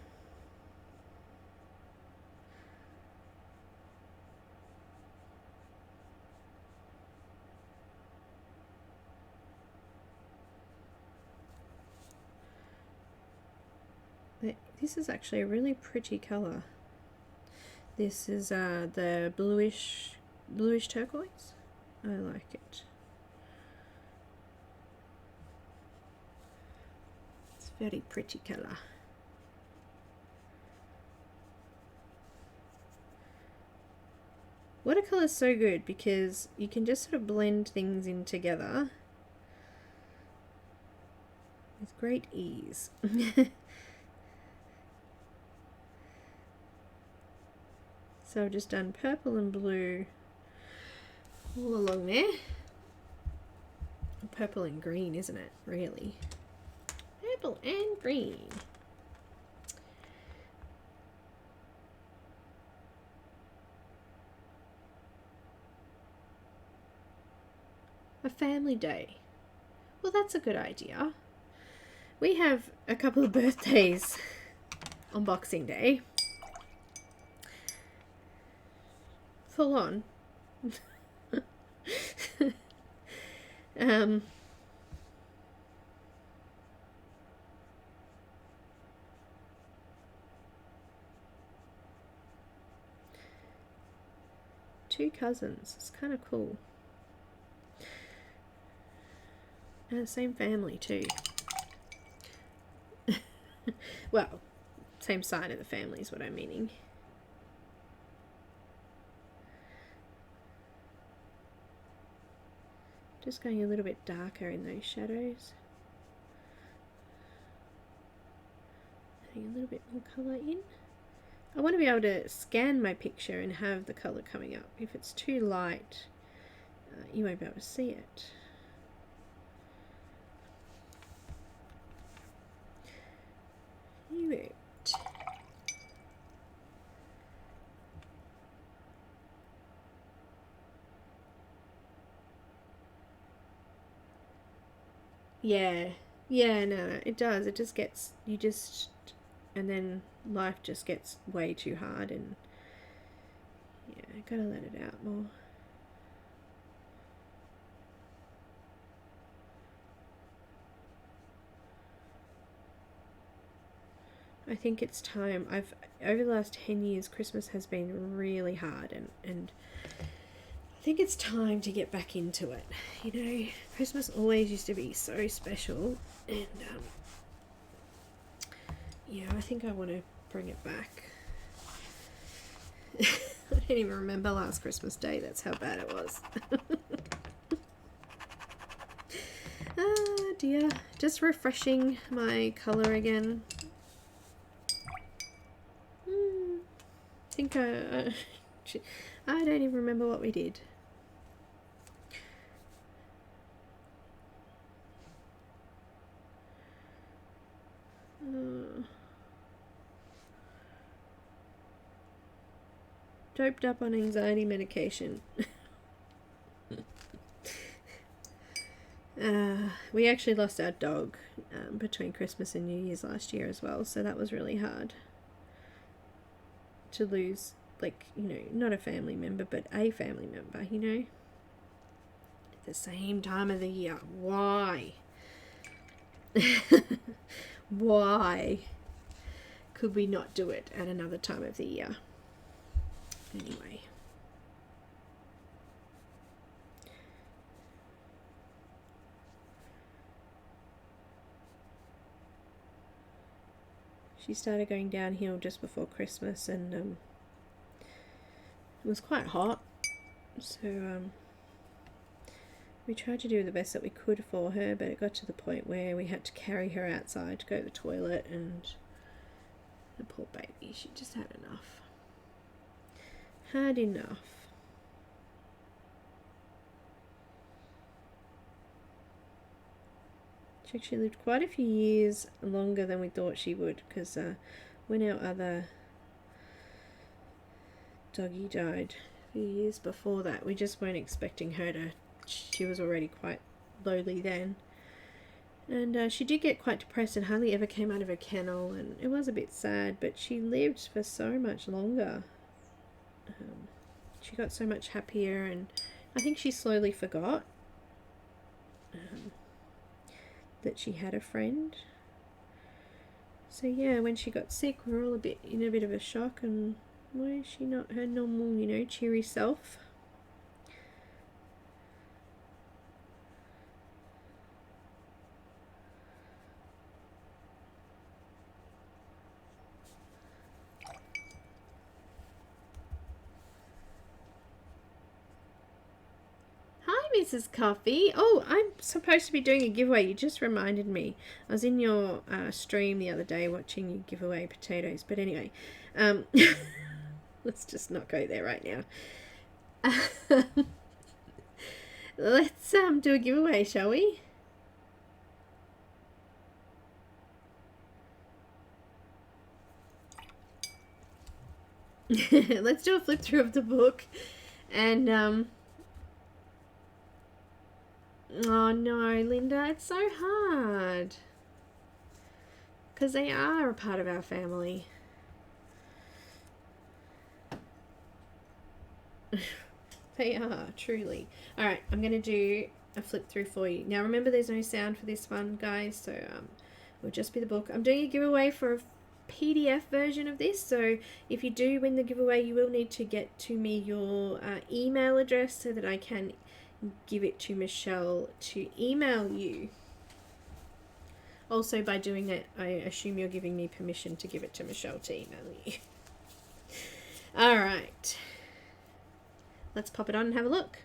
This is actually a really pretty colour. This is the bluish turquoise. I like it. It's a very pretty colour. Watercolor is so good because you can just sort of blend things in together with great ease. So I've just done purple and blue all along there. Purple and green, isn't it? Really? Purple and green. A family day. Well, that's a good idea. We have a couple of birthdays on Boxing Day. Full on. two cousins. It's kind of cool. And the same family too. Well, same side of the family is what I'm meaning. Just going a little bit darker in those shadows. Adding a little bit more colour in. I want to be able to scan my picture and have the colour coming up. If it's too light, you won't be able to see it. Right. Yeah, no, it does. It just gets, and then life just gets way too hard, and yeah, I gotta let it out more. I think it's time. Over the last 10 years, Christmas has been really hard, and I think it's time to get back into it. You know, Christmas always used to be so special, and yeah, I think I want to bring it back. I don't even remember last Christmas Day. That's how bad it was. Ah dear. Just refreshing my colour again. I think I don't even remember what we did. Doped up on anxiety medication. We actually lost our dog between Christmas and New Year's last year as well, so that was really hard to lose, like, you know, not a family member, but a family member, you know, at the same time of the year. Why? Why could we not do it at another time of the year? Anyway. She started going downhill just before Christmas, and it was quite hot, so we tried to do the best that we could for her, but it got to the point where we had to carry her outside to go to the toilet, and the poor baby, she just had enough. Had enough. She actually lived quite a few years longer than we thought she would, because when our other doggy died a few years before that, we just weren't expecting her to. She was already quite lowly then, and she did get quite depressed and hardly ever came out of her kennel, and it was a bit sad, but she lived for so much longer. She got so much happier, and I think she slowly forgot that she had a friend. So yeah, when she got sick, we were all in a bit of a shock, and why is she not her normal, you know, cheery self? Mrs. Coffee. Oh, I'm supposed to be doing a giveaway. You just reminded me. I was in your stream the other day watching you give away potatoes. But anyway, let's just not go there right now. Let's do a giveaway, shall we? Let's do a flip through of the book, and oh no, Linda, it's so hard. Because they are a part of our family. They are, truly. Alright, I'm going to do a flip through for you. Now remember, there's no sound for this one, guys, so it'll just be the book. I'm doing a giveaway for PDF version of this, so if you do win the giveaway, you will need to get to me your email address so that I can give it to Michelle to email you. Also, by doing that, I assume you're giving me permission to give it to Michelle to email you. Alright, let's pop it on and have a look.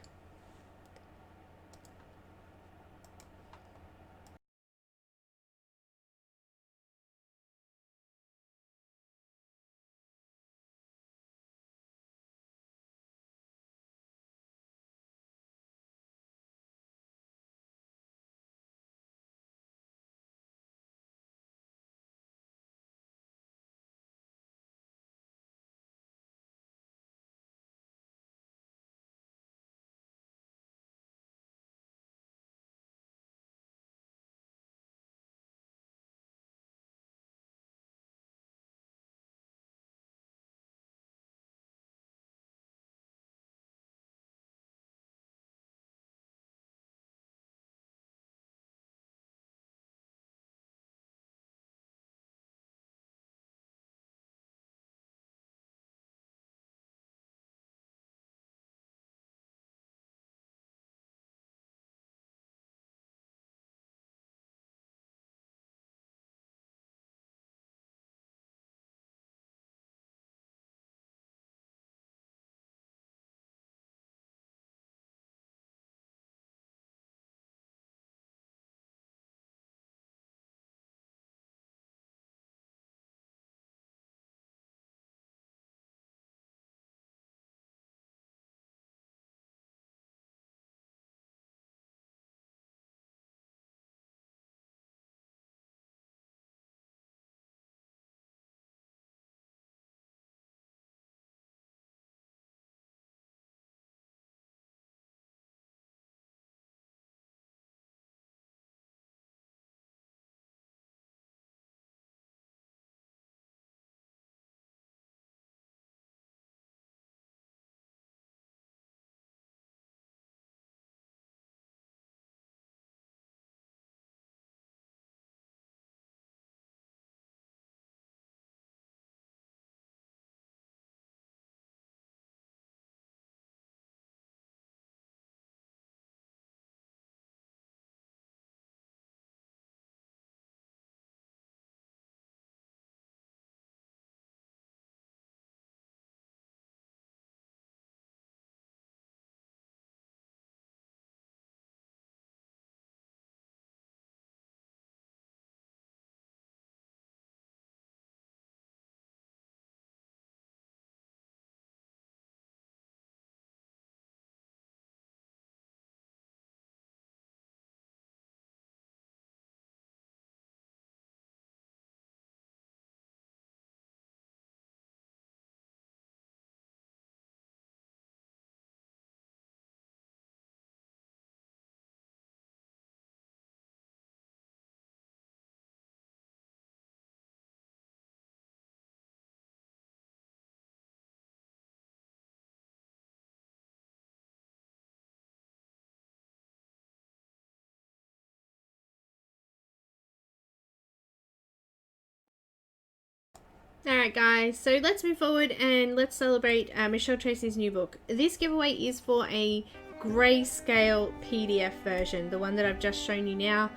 Alright guys, so let's move forward and let's celebrate Michelle Tracey's new book. This giveaway is for a Grayscale PDF version, the one that I've just shown you now.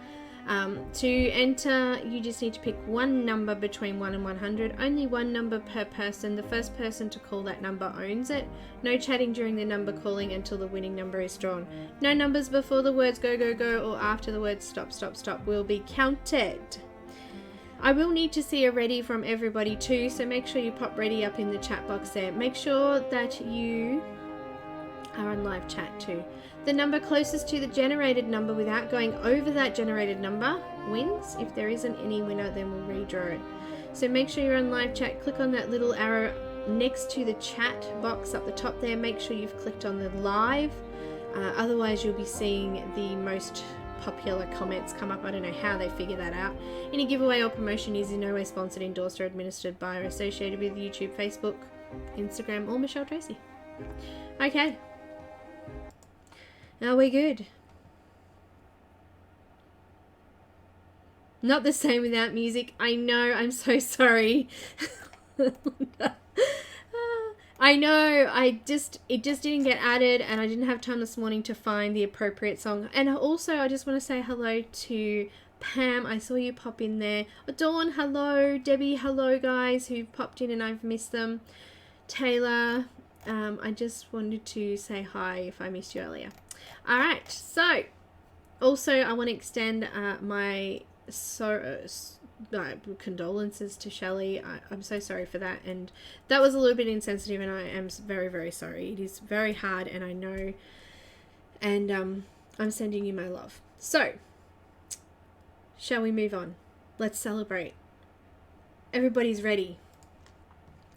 To enter, you just need to pick one number between 1 and 100. Only one number per person. The first person to call that number owns it. No chatting during the number calling until the winning number is drawn. No numbers before the words go, go, go or after the words stop, stop, stop will be counted. I will need to see a ready from everybody too, so make sure you pop ready up in the chat box there. Make sure that you are on live chat too. The number closest to the generated number without going over that generated number wins. If there isn't any winner, then we'll redraw it. So make sure you're on live chat. Click on that little arrow next to the chat box up the top there. Make sure you've clicked on the live. Otherwise you'll be seeing the most popular comments come up. I don't know how they figure that out. Any giveaway or promotion is in no way sponsored, endorsed or administered by or associated with YouTube, Facebook, Instagram or Michelle Tracey. Okay. Are we good? Not the same without music. I know, I'm so sorry. I know, it just didn't get added, and I didn't have time this morning to find the appropriate song. And also, I just want to say hello to Pam. I saw you pop in there. Dawn, hello. Debbie, hello, guys who've popped in and I've missed them. Taylor, I just wanted to say hi if I missed you earlier. All right, so also I want to extend my condolences to Shelly. I'm so sorry for that, and that was a little bit insensitive, and I am very, very sorry. It is very hard, and I know, and I'm sending you my love. So shall we move on? Let's celebrate. Everybody's ready.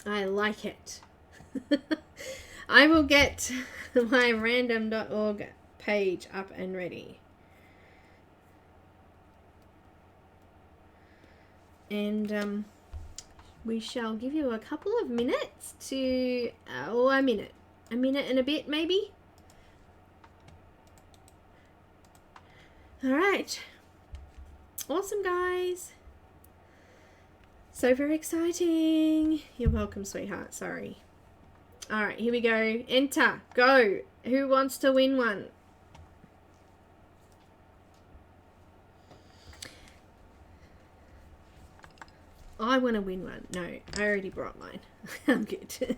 I like it. I will get my random.org page up and ready. And we shall give you a couple of minutes to, or a minute and a bit maybe. All right. Awesome, guys. So very exciting. You're welcome, sweetheart. Sorry. All right, here we go. Enter. Go. Who wants to win one? I want to win one. No, I already brought mine. I'm good.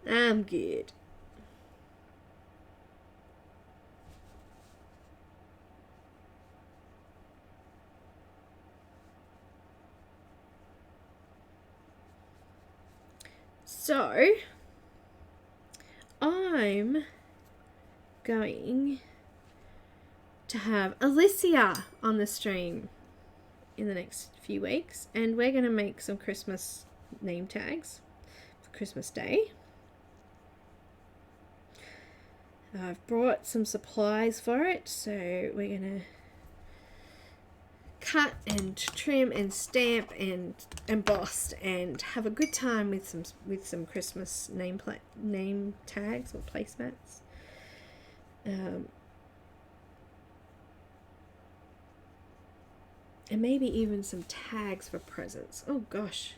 I'm good. So, I'm going to have Alicia on the stream in the next few weeks, and we're going to make some Christmas name tags for Christmas Day. I've brought some supplies for it, so we're going to cut and trim and stamp and emboss and have a good time with some Christmas name tags or placemats. And maybe even some tags for presents. Oh gosh.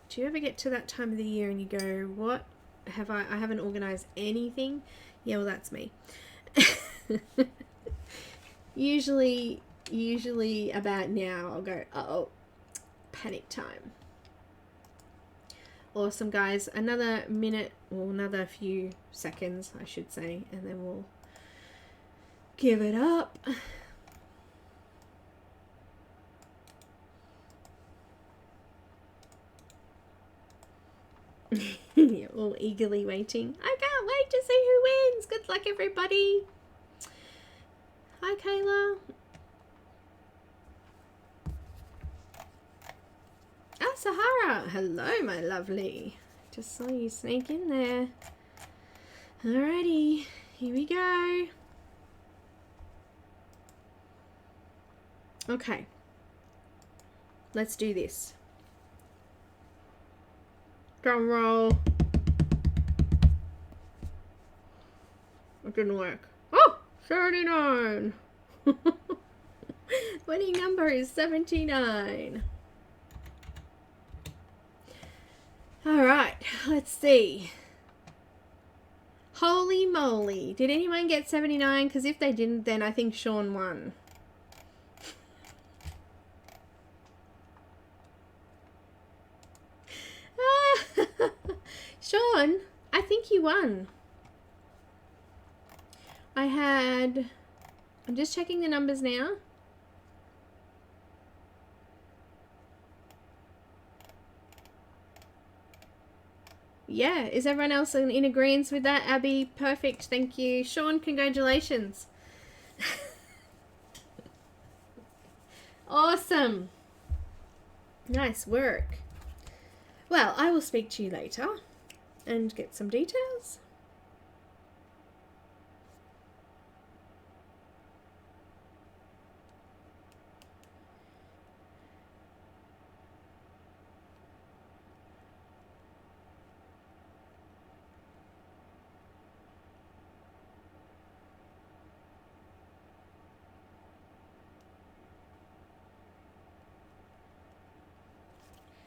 Do you ever get to that time of the year and you go, what have I haven't organized anything? Yeah, well, that's me. Usually about now I'll go, uh-oh, panic time. Awesome, guys. Another minute, or another few seconds, I should say, and then we'll give it up. You're all eagerly waiting. I can't wait to see who wins. Good luck, everybody. Hi, Kayla. Ah, Sahara. Hello, my lovely. Just saw you sneak in there. Alrighty, here we go. Okay. Let's do this. Drum roll. It didn't work. Oh, 39. Winning number is 79. All right, let's see. Holy moly. Did anyone get 79? Because if they didn't, then I think Sean won. Sean, I think you won. I'm just checking the numbers now. Yeah, is everyone else in agreement with that? Abby, perfect, thank you. Sean, congratulations. Awesome. Nice work. Well, I will speak to you later and get some details.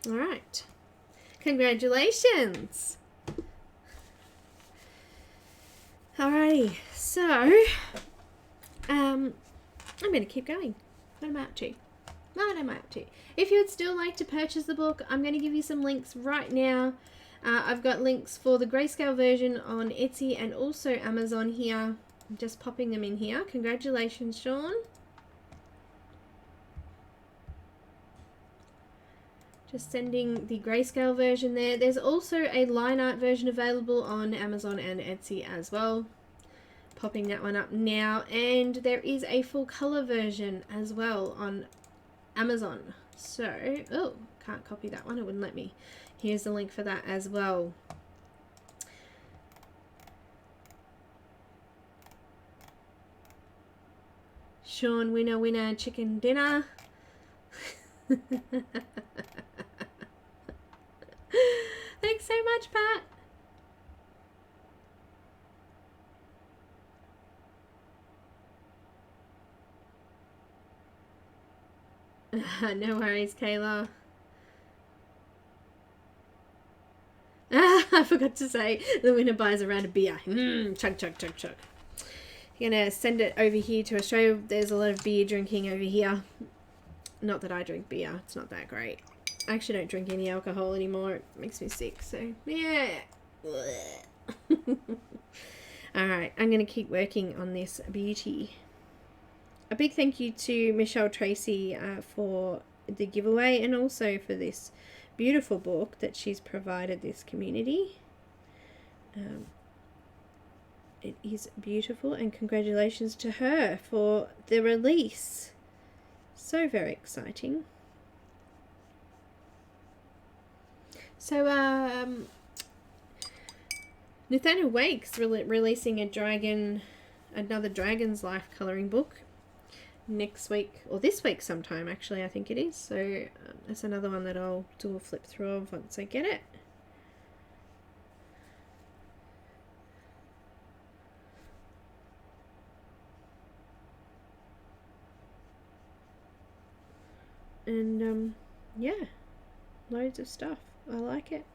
All right. Congratulations. Alrighty, so I'm going to keep going. What am I up to? What am I up to? If you would still like to purchase the book, I'm going to give you some links right now. I've got links for the Grayscale version on Etsy and also Amazon here. I'm just popping them in here. Congratulations, Sean. Just sending the Grayscale version there. There's also a line art version available on Amazon and Etsy as well. Popping that one up now. And there is a full color version as well on Amazon. So, oh, can't copy that one. It wouldn't let me. Here's the link for that as well. Sean, winner, winner, chicken dinner. Thanks so much, Pat. No worries, Kayla. I forgot to say the winner buys a round of beer. Chug, chug, chug, chug. You're gonna send it over here to Australia. There's a lot of beer drinking over here. Not that I drink beer. It's not that great. I actually don't drink any alcohol anymore. It makes me sick. So, yeah. Alright, I'm going to keep working on this beauty. A big thank you to Michelle Tracy for the giveaway and also for this beautiful book that she's provided this community. It is beautiful, and congratulations to her for the release. So very exciting. So, Nathaniel Wake's releasing another Dragon's Life colouring book next week, or this week sometime actually, I think it is. So, that's another one that I'll do a flip through of once I get it. And, yeah, loads of stuff. I like it.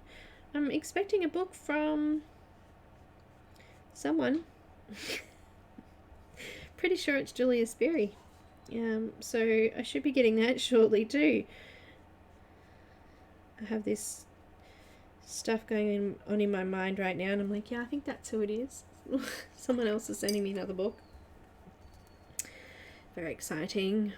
I'm expecting a book from someone. Pretty sure it's Julia Sperry. So I should be getting that shortly too. I have this stuff going on in my mind right now, and I'm like, yeah, I think that's who it is. Someone else is sending me another book. Very exciting.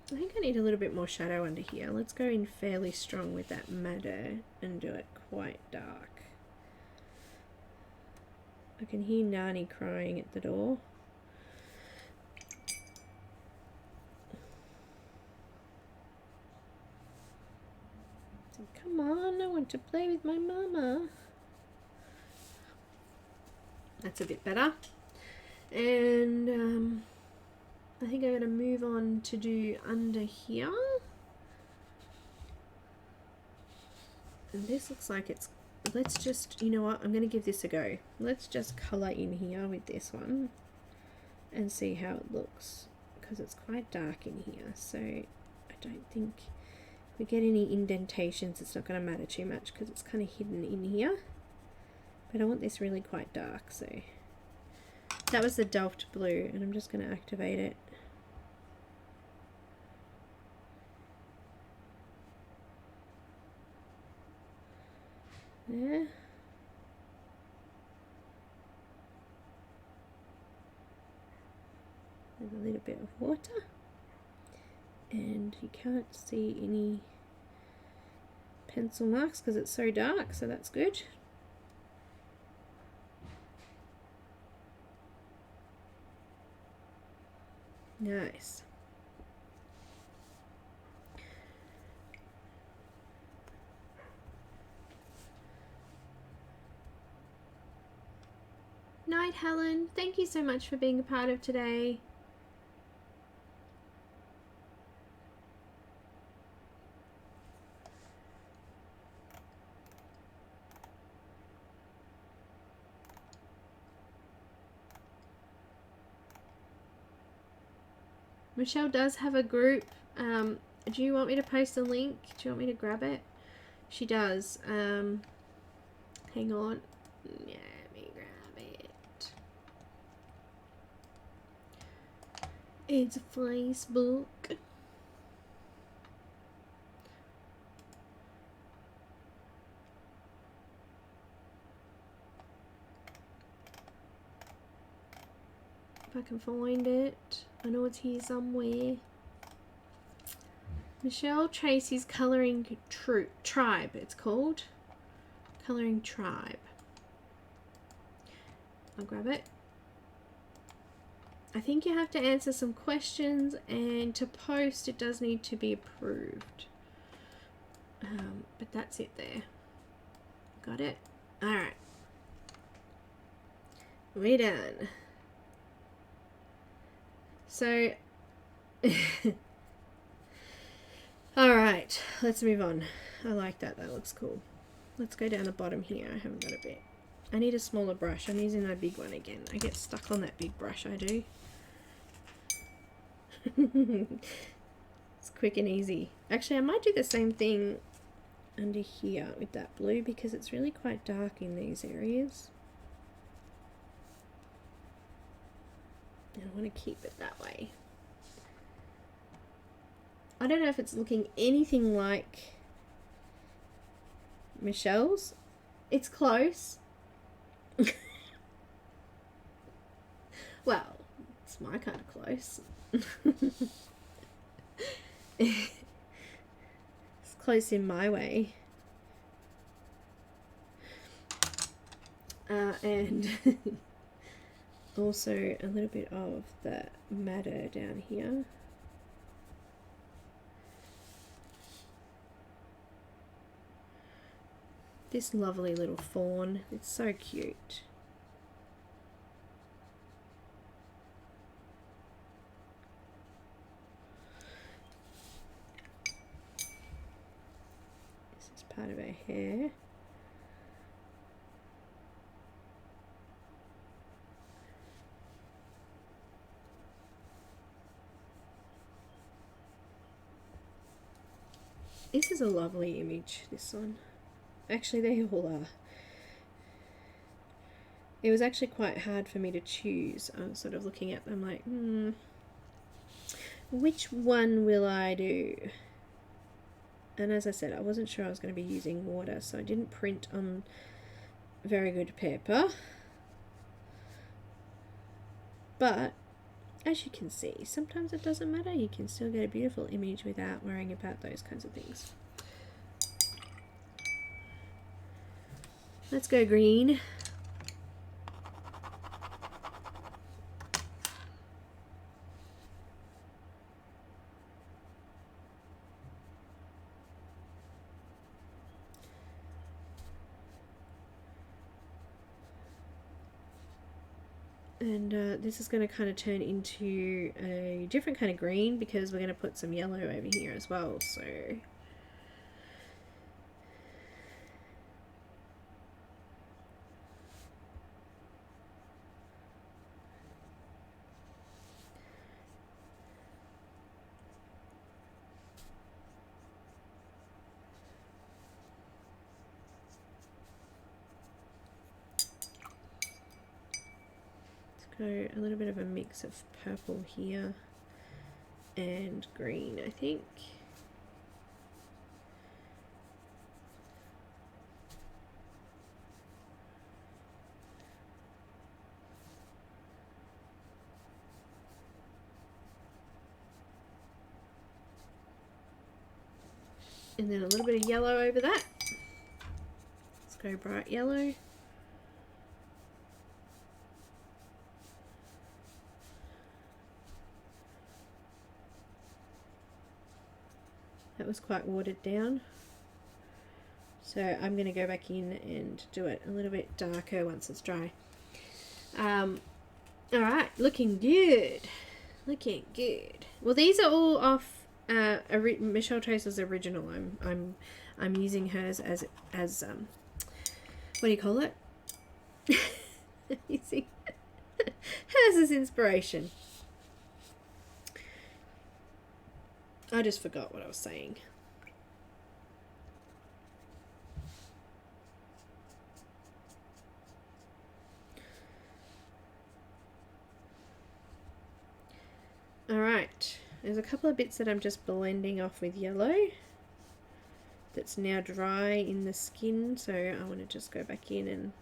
I think I need a little bit more shadow under here. Let's go in fairly strong with that madder and do it quite dark. I can hear Nani crying at the door. So, come on, I want to play with my mama. That's a bit better. And I think I'm going to move on to do under here. And this looks like it's, let's just, you know what, I'm going to give this a go. Let's just colour in here with this one and see how it looks, because it's quite dark in here. So I don't think if we get any indentations, it's not going to matter too much because it's kind of hidden in here. But I want this really quite dark, so that was the Delft blue, and I'm just going to activate it. There. There's a little bit of water, and you can't see any pencil marks because it's so dark, so that's good. Nice. Night, Helen. Thank you so much for being a part of today. Michelle does have a group. Do you want me to post a link? Do you want me to grab it? She does. Hang on. Let me grab it. It's Facebook. If I can find it. I know it's here somewhere. Michelle Tracy's Colouring Tribe, it's called. Colouring Tribe. I'll grab it. I think you have to answer some questions, and to post it does need to be approved. But that's it there. Got it? Alright. We're done. So, alright, let's move on. I like that, that looks cool. Let's go down the bottom here. I haven't got a bit. I need a smaller brush. I'm using my big one again. I get stuck on that big brush, I do. It's quick and easy. Actually, I might do the same thing under here with that blue because it's really quite dark in these areas. And I want to keep it that way. I don't know if it's looking anything like Michelle's. It's close. Well, it's my kind of close. It's close in my way. And also a little bit of the madder down here. This lovely little fawn, it's so cute. This is part of her hair. This is a lovely image, this one. Actually, they all are. It was actually quite hard for me to choose. I was sort of looking at them like, which one will I do? And as I said, I wasn't sure I was going to be using water, so I didn't print on very good paper. But, as you can see, sometimes it doesn't matter. You can still get a beautiful image without worrying about those kinds of things. Let's go green. And this is going to kind of turn into a different kind of green because we're going to put some yellow over here as well. So go a little bit of a mix of purple here and green, I think. And then a little bit of yellow over that. Let's go bright yellow. That was quite watered down. So I'm going to go back in and do it a little bit darker once it's dry. Alright, looking good. Looking good. Well, these are all off Michelle Tracy's original. I'm using hers as what do you call it? You see, hers is inspiration. I just forgot what I was saying. Alright, there's a couple of bits that I'm just blending off with yellow that's now dry in the skin, so I want to just go back in and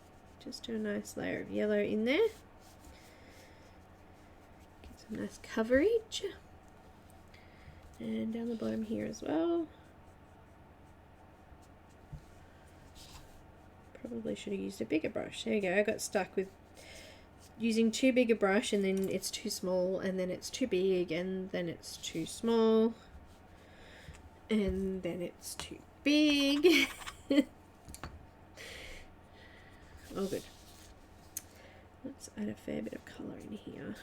just do a nice layer of yellow in there. Get some nice coverage. And down the bottom here as well. Probably should have used a bigger brush. There you go, I got stuck with using too big a brush, and then it's too small, and then it's too big, and then it's too small, and then it's too big. Oh good. Let's add a fair bit of colour in here.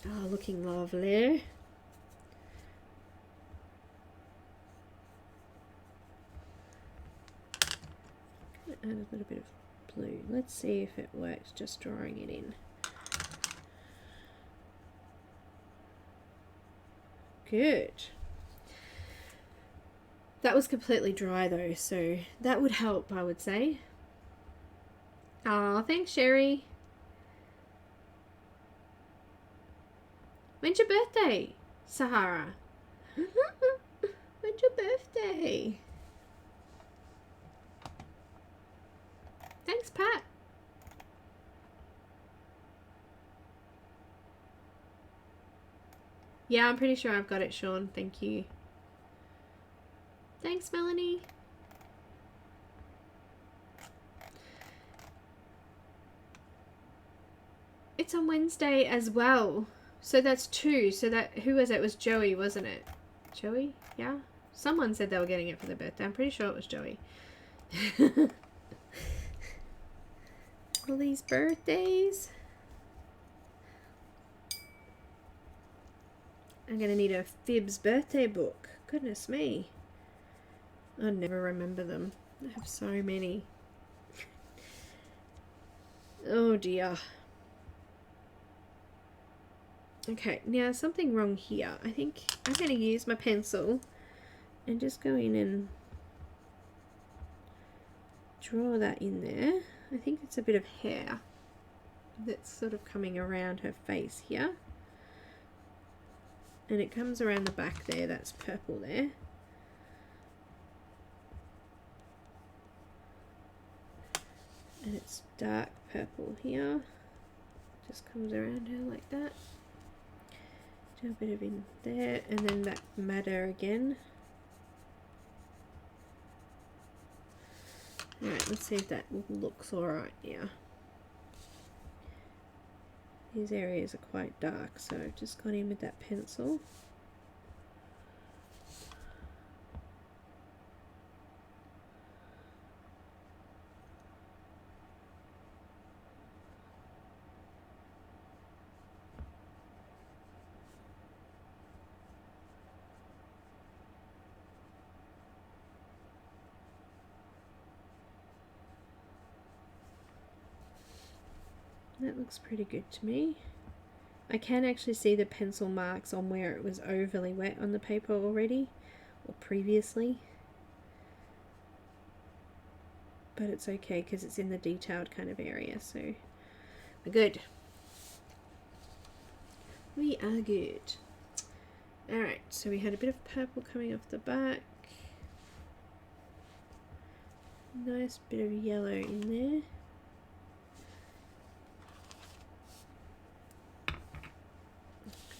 Oh, looking lovely. Add a little bit of blue. Let's see if it works just drawing it in. Good. That was completely dry though, so that would help, I would say. Oh, thanks, Sherry. When's your birthday, Sahara? When's your birthday? Thanks, Pat. Yeah, I'm pretty sure I've got it, Sean. Thank you. Thanks, Melanie. It's on Wednesday as well. So that's 2. So that, who was it? It was Joey, wasn't it? Joey? Yeah? Someone said they were getting it for their birthday. I'm pretty sure it was Joey. All these birthdays. I'm gonna need a Fibs birthday book. Goodness me. I never remember them. I have so many. Oh dear. Okay, now something wrong here. I think I'm going to use my pencil and just go in and draw that in there. I think it's a bit of hair that's sort of coming around her face here. And it comes around the back there, that's purple there. And it's dark purple here. Just comes around her like that. Do a bit of in there, and then that madder again. Alright, let's see if that looks alright now. These areas are quite dark, so I've just gone in with that pencil. That looks pretty good to me. I can actually see the pencil marks on where it was overly wet on the paper already, or previously. But it's okay because it's in the detailed kind of area, so we're good. We are good. Alright, so we had a bit of purple coming off the back. Nice bit of yellow in there.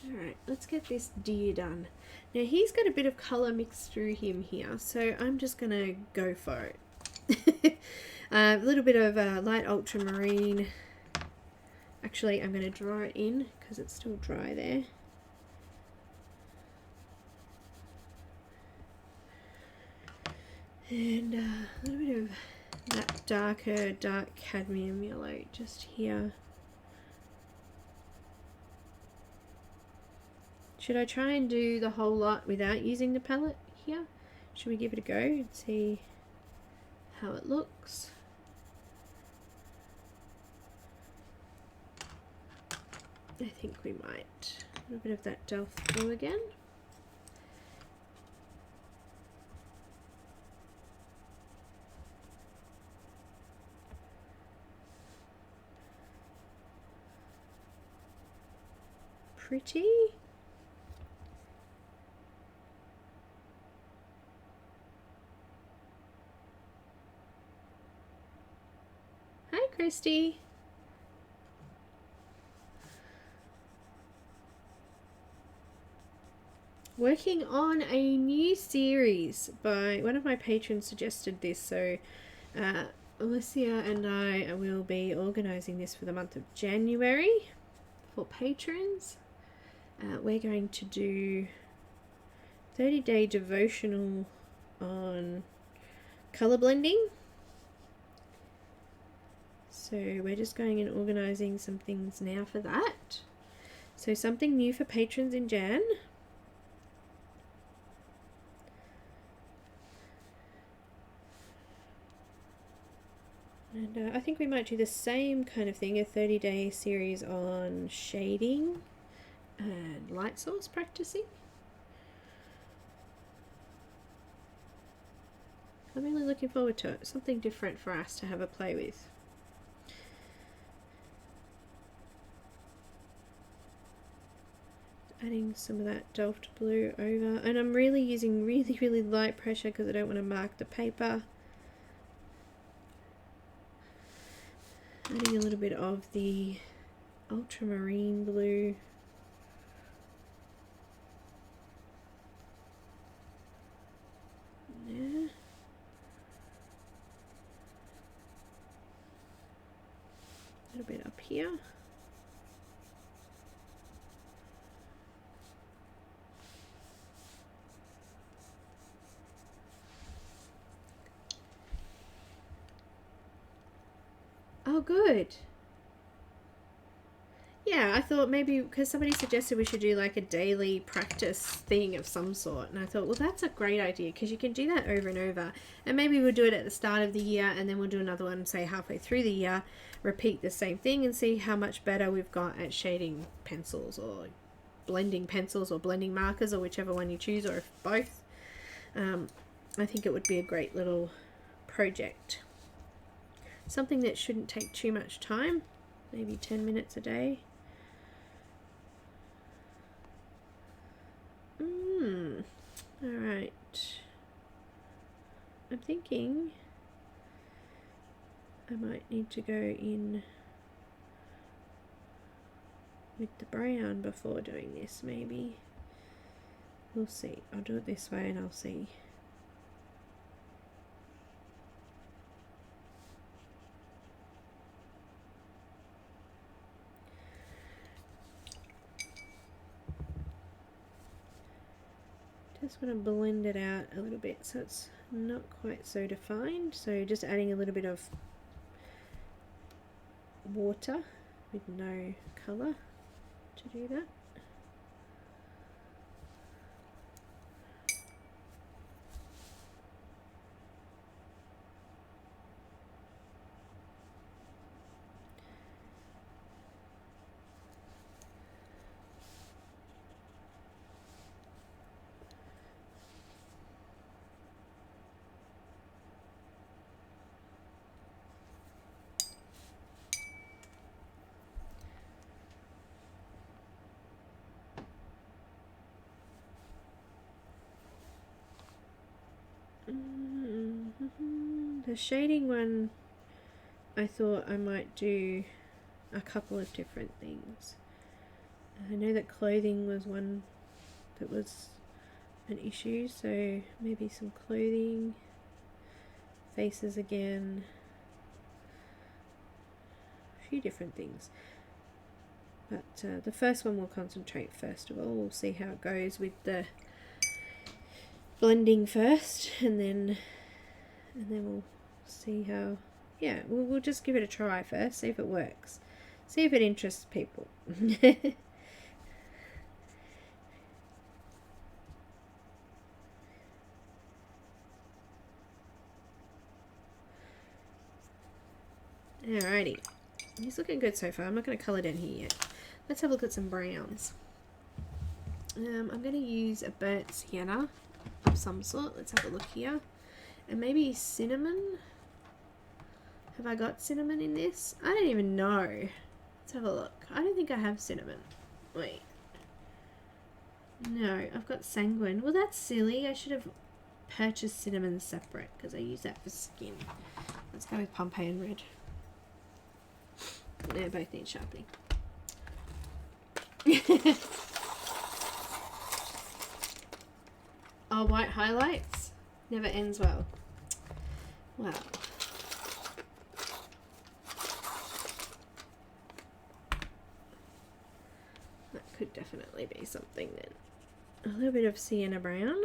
Alright, let's get this deer done. Now he's got a bit of colour mixed through him here, so I'm just going to go for it. A little bit of light ultramarine. Actually, I'm going to draw it in because it's still dry there. And a little bit of that dark cadmium yellow just here. Should I try and do the whole lot without using the palette here? Should we give it a go and see how it looks. I think we might a little bit of that Delft blue again. Pretty. Hi, Christy. Working on a new series by one of my patrons suggested this, so Alicia and I will be organising this for the month of January for patrons. We're going to do 30-day devotional on colour blending. So we're just going and organising some things now for that. So something new for patrons in Jan. And I think we might do the same kind of thing, a 30-day series on shading and light source practicing. I'm really looking forward to it. Something different for us to have a play with. Adding some of that Delft blue over, and I'm really using really light pressure because I don't want to mark the paper. Adding a little bit of the ultramarine blue. Yeah. A little bit up here. Oh, good. Yeah, I thought maybe because somebody suggested we should do like a daily practice thing of some sort, and I thought, well, that's a great idea because you can do that over and over, and maybe we'll do it at the start of the year and then we'll do another one say halfway through the year, repeat the same thing and see how much better we've got at shading pencils or blending pencils or blending markers or whichever one you choose, or if both. I think it would be a great little project. Something that shouldn't take too much time, maybe 10 minutes a day. Alright. I'm thinking I might need to go in with the brown before doing this, maybe. We'll see. I'll do it this way and I'll see. Just want to blend it out a little bit so it's not quite so defined. So just adding a little bit of water with no colour to do that. The shading one, I thought I might do a couple of different things. I know that clothing was one that was an issue, so maybe some clothing, faces again, a few different things. But the first one we'll concentrate first of all. We'll see how it goes with the blending first, and then we'll see how, yeah, we'll just give it a try first, see if it works, see if it interests people. Alrighty. He's looking good so far. I'm not going to colour down here yet. Let's have a look at some browns. I'm going to use a burnt sienna of some sort. Let's have a look here. And maybe cinnamon. Have I got cinnamon in this? I don't even know. Let's have a look. I don't think I have cinnamon. Wait. No, I've got sanguine. Well, that's silly. I should have purchased cinnamon separate because I use that for skin. Let's go with Pompeii red. They both need sharpening. Oh, white highlights never ends well. Wow. That could definitely be something then. A little bit of sienna brown.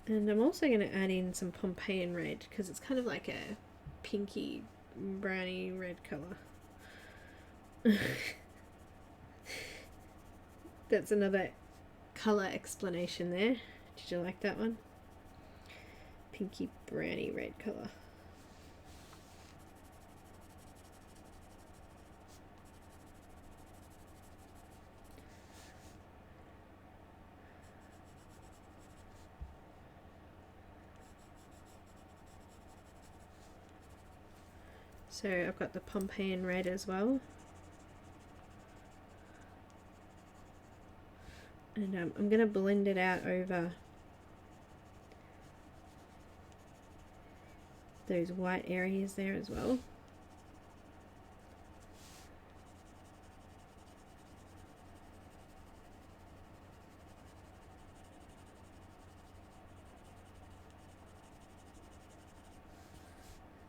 And I'm also going to add in some Pompeii red because it's kind of like a pinky browny red colour. That's another colour explanation there. Did you like that one? Pinky browny red colour. So I've got the Pompeii red as well. And I'm going to blend it out over those white areas there as well.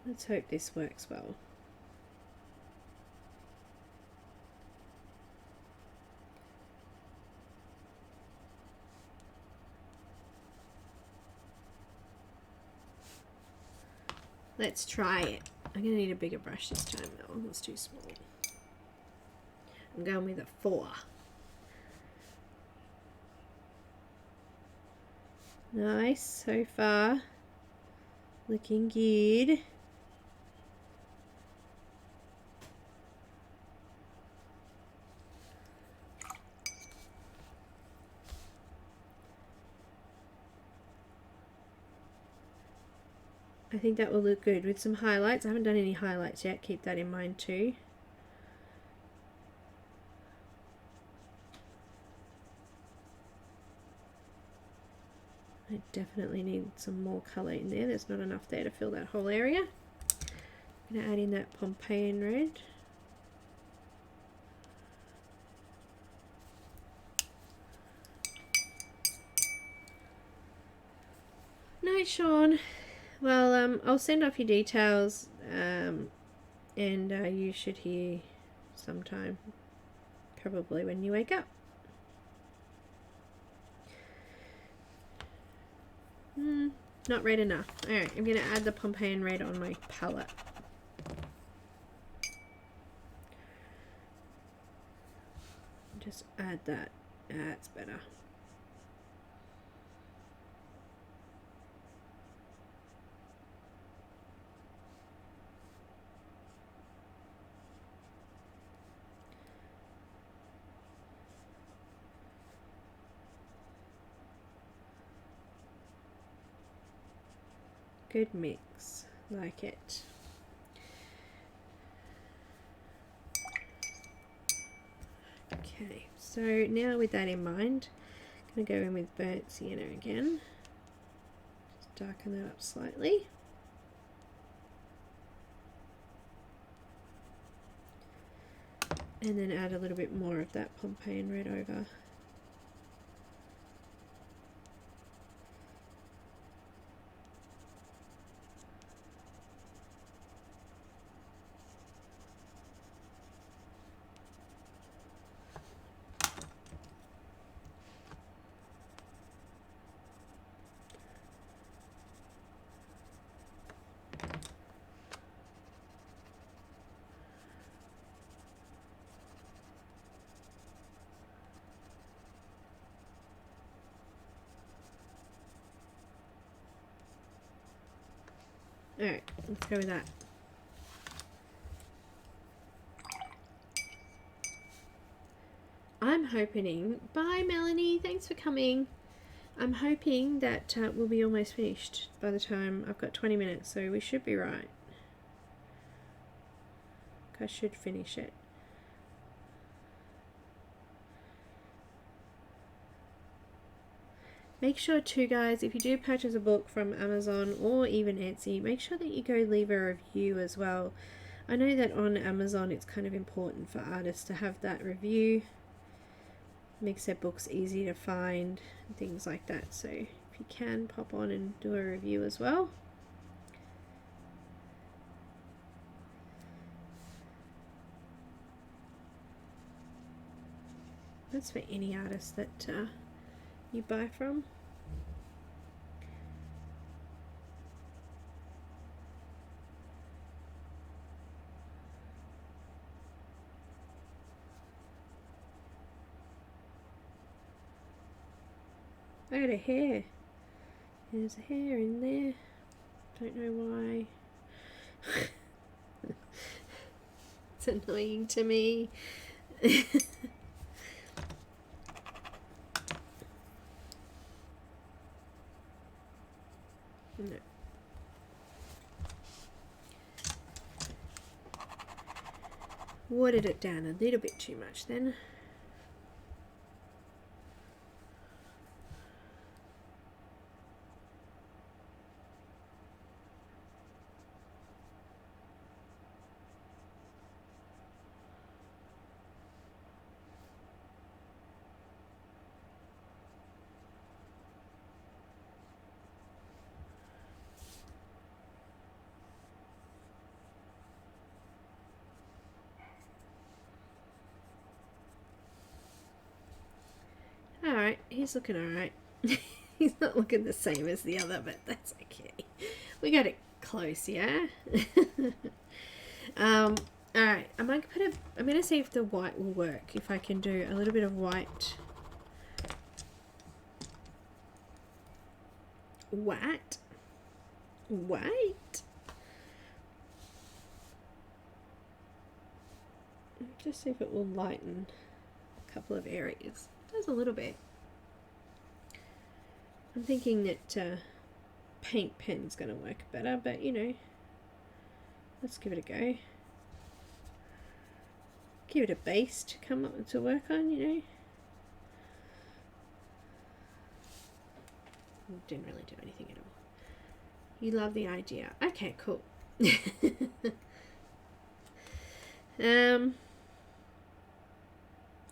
Let's hope this works well. Let's try it. I'm going to need a bigger brush this time. That one was too small. I'm going with a 4. Nice so far. Looking good. I think that will look good with some highlights. I haven't done any highlights yet, keep that in mind too. I definitely need some more colour in there. There's not enough there to fill that whole area. I'm going to add in that Pompeii red. Night, Sean. Well, I'll send off your details, and you should hear sometime, probably when you wake up. Not red enough. Alright, I'm going to add the Pompeii red on my palette. Just add that. That's better. Good mix, like it. Okay, so now with that in mind, I'm going to go in with burnt sienna again. Just darken that up slightly. And then add a little bit more of that Pompeii red over. Alright, let's go with that. I'm hoping, bye Melanie, thanks for coming. I'm hoping that we'll be almost finished by the time I've got 20 minutes, so we should be right. I should finish it. Make sure too, guys, if you do purchase a book from Amazon or even Etsy, make sure that you go leave a review as well. I know that on Amazon it's kind of important for artists to have that review. Makes their books easy to find and things like that. So if you can, pop on and do a review as well. That's for any artist that you buy from. I got a hair. There's a hair in there. Don't know why. It's annoying to me. No. Watered it down a little bit too much then. Alright, he's looking alright. He's not looking the same as the other, but that's okay. We got it close, yeah? Alright, I'm gonna see if the white will work. If I can do a little bit of white. White? White? Just see if it will lighten a couple of areas. Does a little bit. I'm thinking that paint pen's going to work better, but you know, let's give it a go. Give it a base to come up to work on, you know. Didn't really do anything at all. You love the idea. Okay, cool.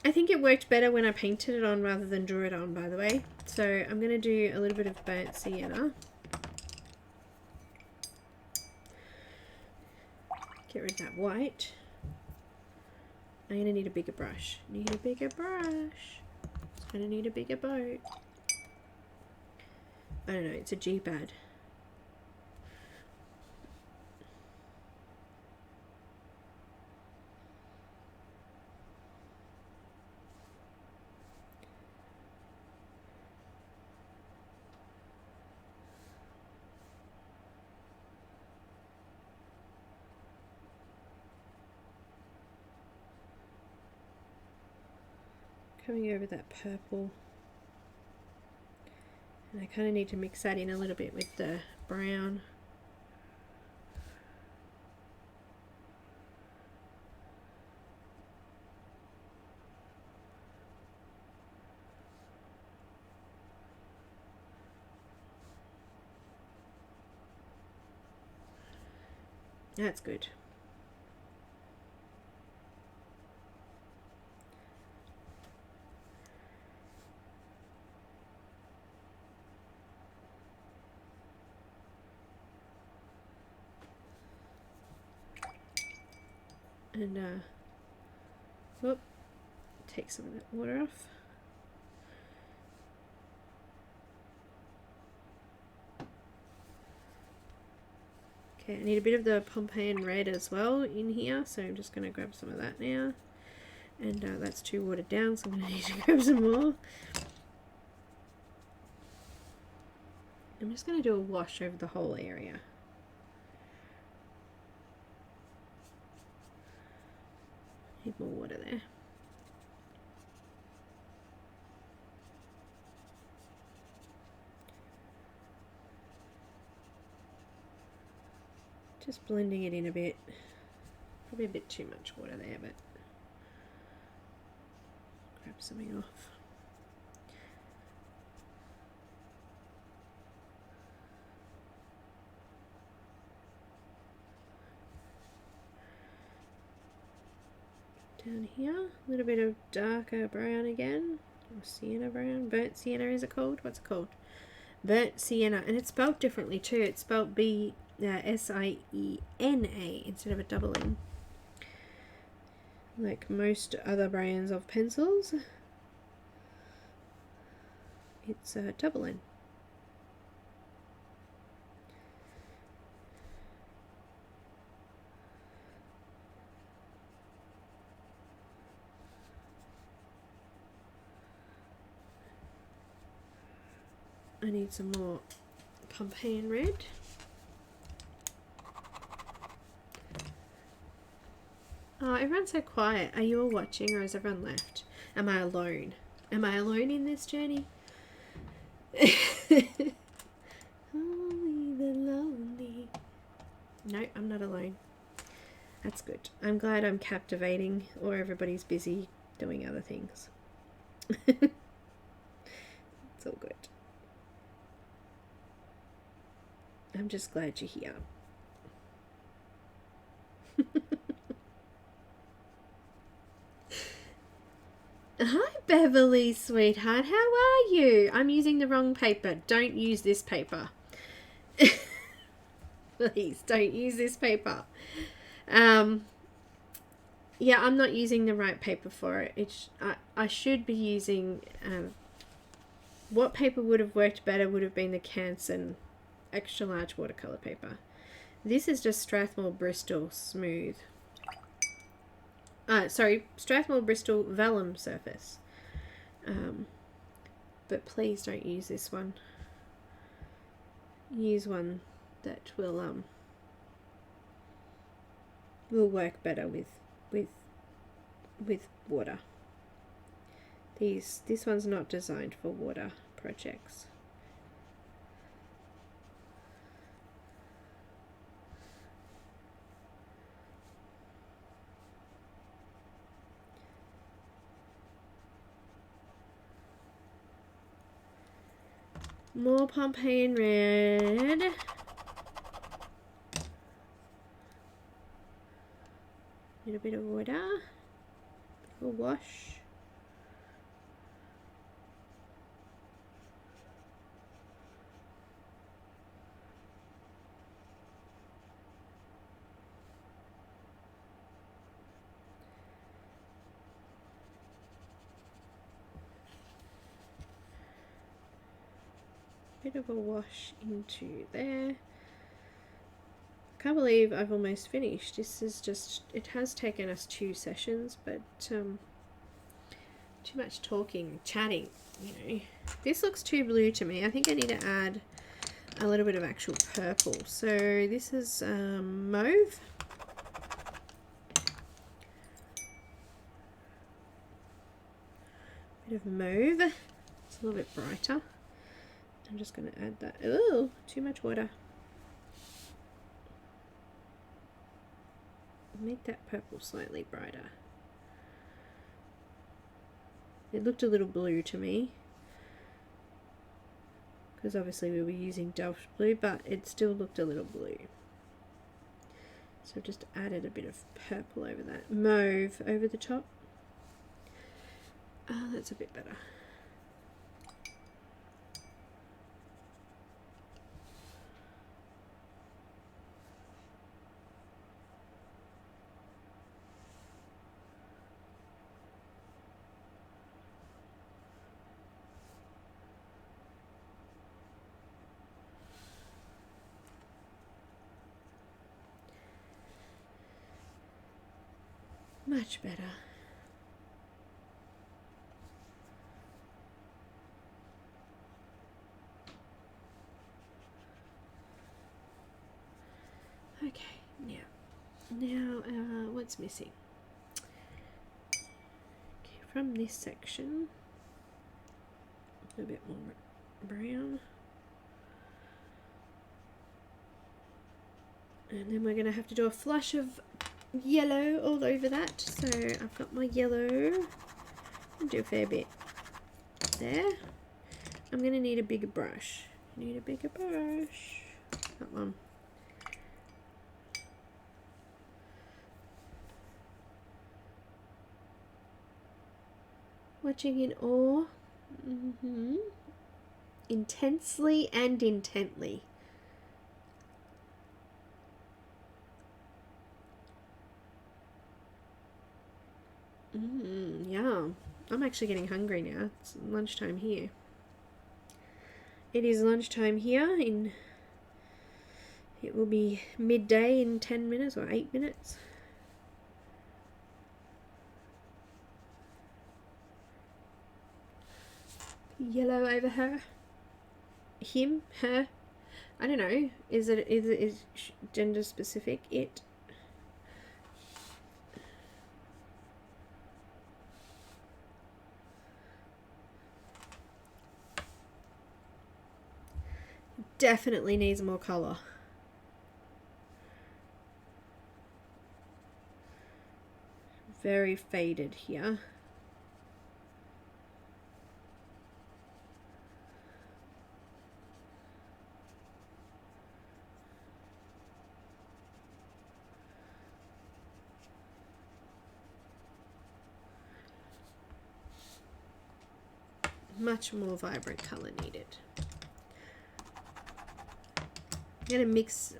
I think it worked better when I painted it on rather than drew it on, by the way. So I'm going to do a little bit of burnt sienna. Get rid of that white. I'm going to need a bigger brush. Need a bigger brush. It's going to need a bigger boat. I don't know, it's a G-pad. Coming over that purple, and I kind of need to mix that in a little bit with the brown. That's good. And whoop, take some of that water off. Okay, I need a bit of the Pompeian red as well in here, so I'm just going to grab some of that now. And that's too watered down, so I'm going to need to grab some more. I'm just going to do a wash over the whole area. Need more water there. Just blending it in a bit. Probably a bit too much water there, but grab something off. Down here, a little bit of darker brown again, or sienna brown, burnt sienna is it called? What's it called? Burnt sienna, and it's spelled differently too. It's spelled S-I-E-N-A instead of a double N. Like most other brands of pencils, it's a double N. I need some more Pompeian red. Oh, everyone's so quiet. Are you all watching or has everyone left? Am I alone? Am I alone in this journey? Only the lonely. No, I'm not alone. That's good. I'm glad I'm captivating or everybody's busy doing other things. It's all good. I'm just glad you're here. Hi Beverly, sweetheart. How are you? I'm using the wrong paper. Don't use this paper. Please don't use this paper. Yeah, I'm not using the right paper for it. I should be using what paper would have worked better would have been the Canson extra large watercolor paper. This is just Strathmore Bristol Smooth. Sorry, Strathmore Bristol Vellum Surface. But please don't use this one. Use one that will work better with water. This one's not designed for water projects. More Pompeian red. Little bit of water. A wash. Bit of a wash into there. Can't believe I've almost finished. This is just, it has taken us 2 sessions, but too much talking, chatting, you know. This looks too blue to me. I think I need to add a little bit of actual purple. So this is mauve. Bit of mauve. It's a little bit brighter. I'm just going to add that. Oh, too much water. Make that purple slightly brighter. It looked a little blue to me, because obviously we were using Delft blue, but it still looked a little blue. So I've just added a bit of purple over that. Mauve over the top. Oh, that's a bit better. Much better. Okay, now what's missing? from this section, a bit more brown. And then we're going to have to do a flush of yellow all over that. So I've got my yellow. I'll do a fair bit there. I'm going to need a bigger brush. Need a bigger brush. That one. Watching in awe. Intensely and intently. Yeah, I'm actually getting hungry now. It's lunchtime here. It is lunchtime here. It will be midday in 10 minutes or 8 minutes. Yellow over her. Him, her. I don't know. Is it gender specific? It. Definitely needs more colour. Very faded here. Much more vibrant colour needed. I'm going to mix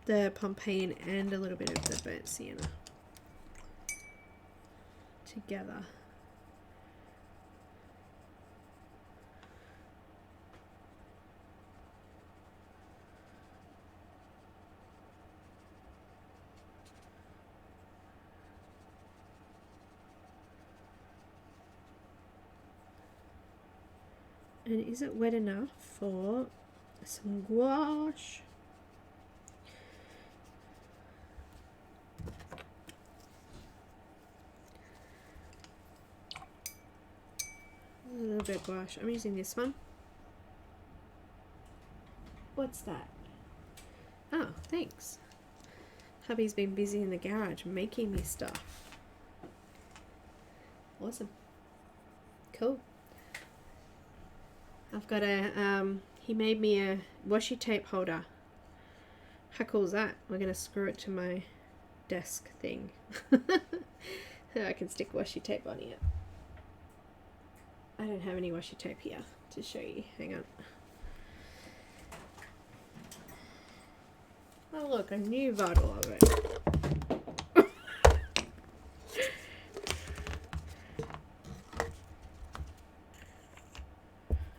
the Pompeian and a little bit of the burnt sienna together. And is it wet enough for some gouache? A little bit of gouache. I'm using this one. What's that? Oh, thanks. Hubby's been busy in the garage making me stuff. Awesome. Cool. I've got a, he made me a washi tape holder. How cool is that? We're going to screw it to my desk thing. So I can stick washi tape on it. I don't have any washi tape here to show you. Hang on. Oh look, a new bottle of it.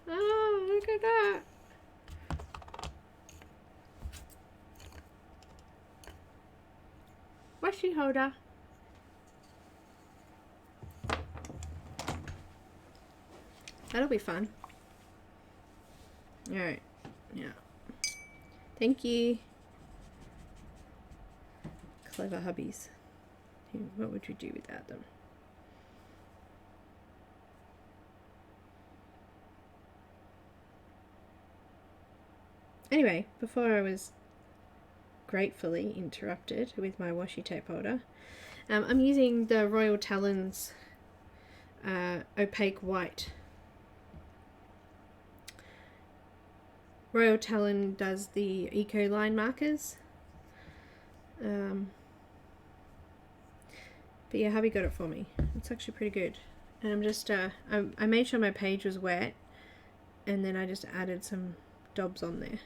Oh, look at that. Washi holder. That'll be fun. Alright. Yeah. Thank you. Clever hubbies. What would you do without them? Anyway, before I was gratefully interrupted with my washi tape holder, I'm using the Royal Talons opaque white. Royal Talon does the Eco line markers. But yeah, hubby got it for me. It's actually pretty good. And I'm just, I made sure my page was wet, and then I just added some dobs on there.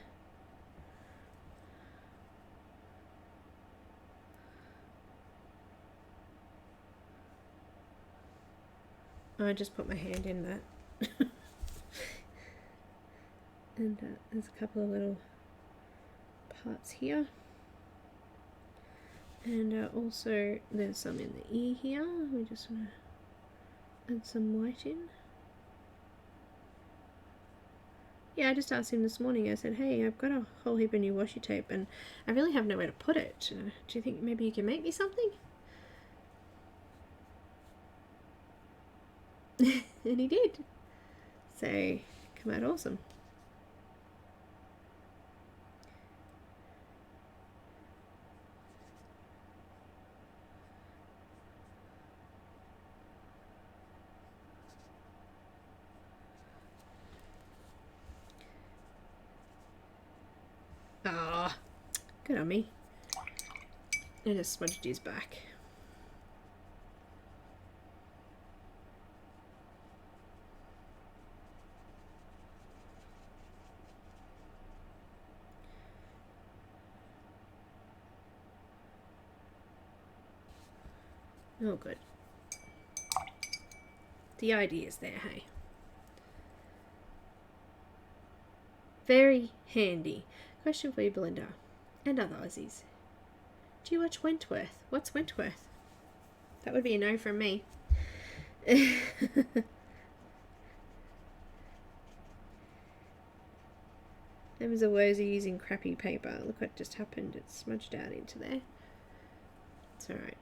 I just put my hand in that. And there's a couple of little parts here. And also there's some in the ear here. We just want to add some white in. Yeah, I just asked him this morning. I said, hey, I've got a whole heap of new washi tape and I really have nowhere to put it. Do you think maybe you can make me something? And he did. So, come out awesome. Ah, good on me. And just smudged his back. Oh, good. The idea is there, hey? Very handy. Question for you, Belinda, and other Aussies. Do you watch Wentworth? What's Wentworth? That would be a no from me. Them was a Wozy using crappy paper. Look what just happened. It's smudged out into there. It's alright.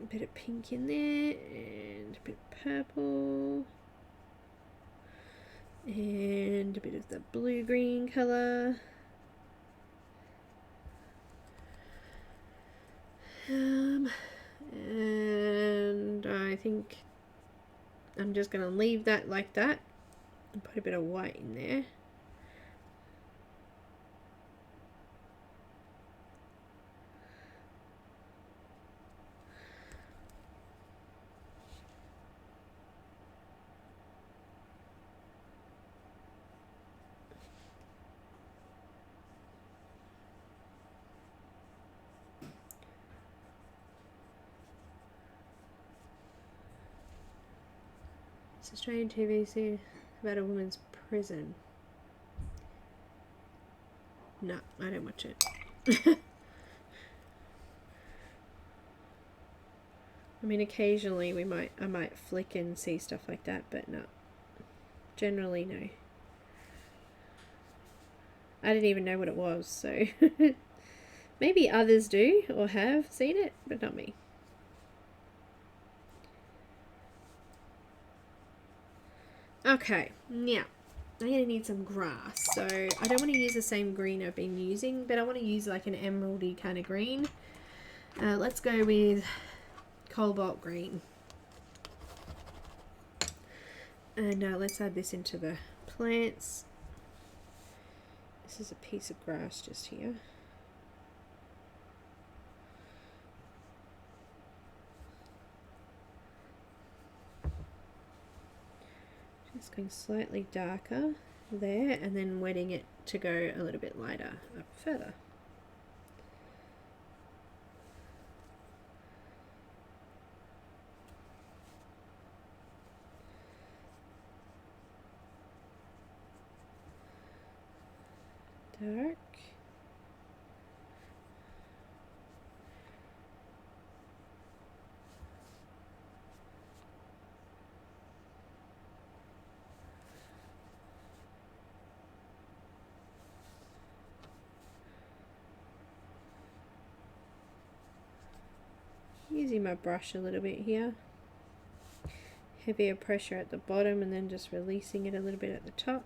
A bit of pink in there, and a bit of purple, and a bit of the blue-green colour. And I think I'm just going to leave that like that and put a bit of white in there. Australian TV series about a woman's prison. No, I don't watch it. I mean, occasionally I might flick and see stuff like that, but no. Generally, no. I didn't even know what it was, so maybe others do or have seen it, but not me. Okay, now I'm going to need some grass. So I don't want to use the same green I've been using, but I want to use like an emeraldy kind of green. Let's go with cobalt green. And let's add this into the plants. This is a piece of grass just here. Just going slightly darker there, and then wetting it to go a little bit lighter up further. Dark. Using my brush a little bit here. Heavier pressure at the bottom and then just releasing it a little bit at the top.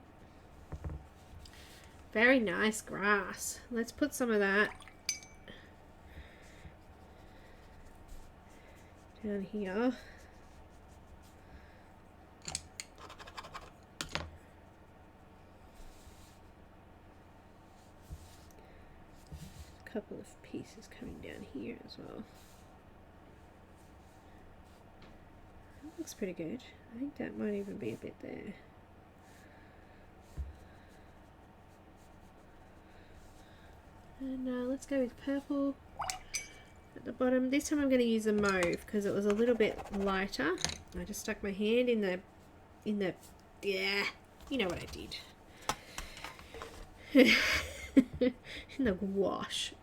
Very nice grass. Let's put some of that down here. A couple of pieces coming down here as well. That looks pretty good. I think that might even be a bit there. And let's go with purple at the bottom. This time I'm going to use a mauve because it was a little bit lighter. I just stuck my hand in the yeah, you know what I did. In the wash.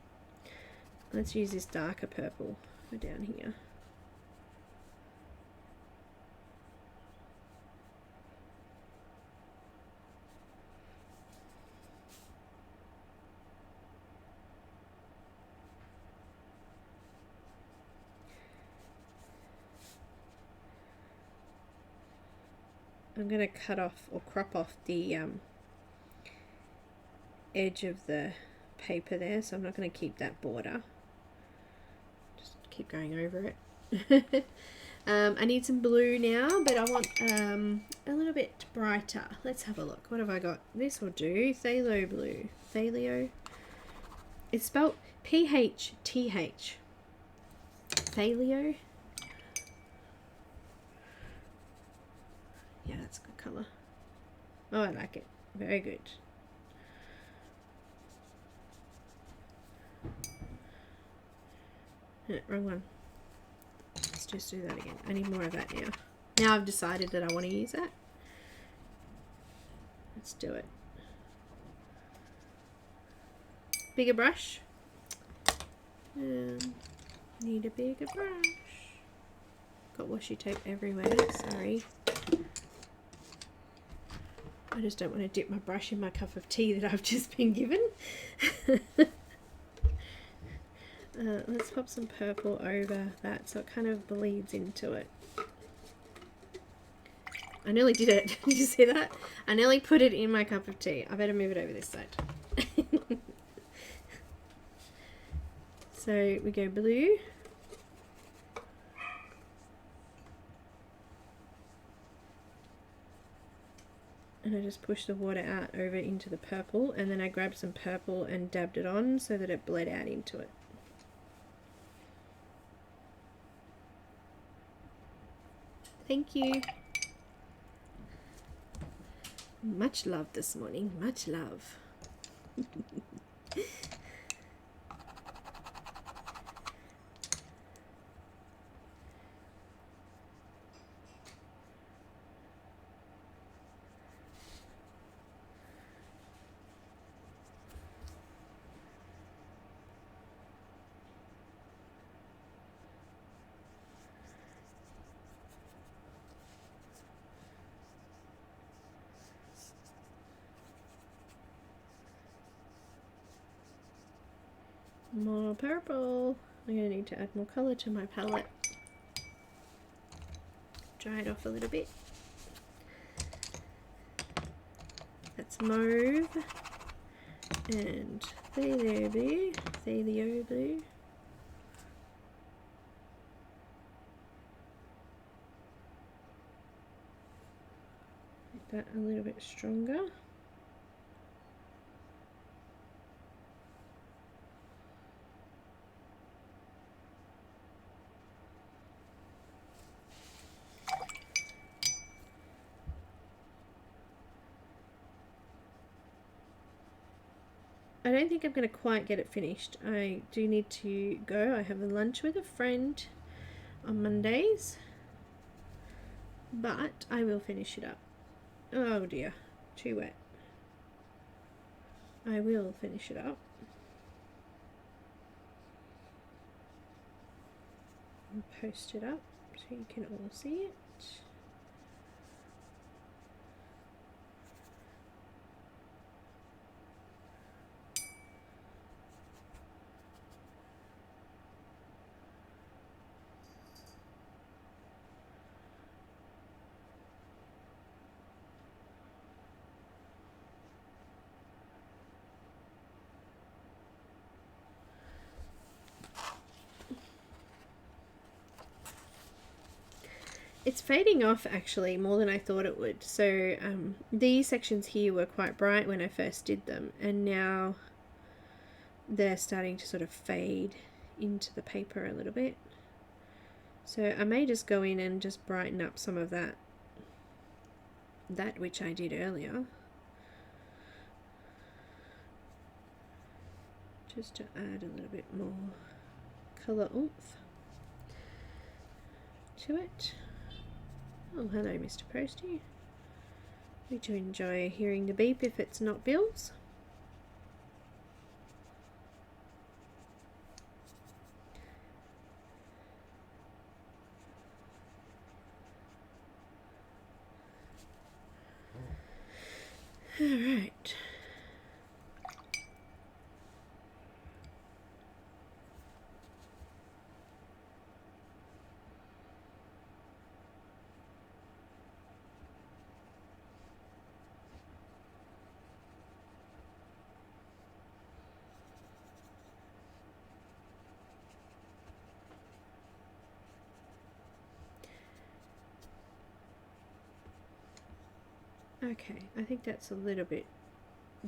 Let's use this darker purple down here. I'm going to cut off or crop off the edge of the paper there, so I'm not going to keep that border. Just keep going over it. I need some blue now, but I want a little bit brighter. Let's have a look. What have I got? This will do. Phthalo blue. Phthalo. It's spelled P-H-T-H. Phthalo. Yeah, that's a good colour. Oh, I like it. Very good. Wrong one. Let's just do that again. I need more of that now. Now I've decided that I want to use that. Let's do it. Bigger brush. Need a bigger brush. Got washi tape everywhere. Sorry. I just don't want to dip my brush in my cup of tea that I've just been given. Let's pop some purple over that so it kind of bleeds into it. I nearly did it. Did you see that? I nearly put it in my cup of tea. I better move it over this side. So we go blue. And I just pushed the water out over into the purple, and then I grabbed some purple and dabbed it on so that it bled out into it. Thank you. Much love this morning. Much love. More purple. I'm going to need to add more colour to my palette. Dry it off a little bit. That's mauve and phthalo blue. Phthalo blue. Make that a little bit stronger. I don't think I'm going to quite get it finished. I do need to go. I have a lunch with a friend on Mondays, but I will finish it up. Oh dear, too wet. I will finish it up. And post it up so you can all see it. It's fading off actually more than I thought it would. So these sections here were quite bright when I first did them, and now they're starting to sort of fade into the paper a little bit. So I may just go in and just brighten up some of that which I did earlier, just to add a little bit more colour oomph to it. Oh, hello, Mr. Posty. We do enjoy hearing the beep if it's not Bill's. All right. Okay, I think that's a little bit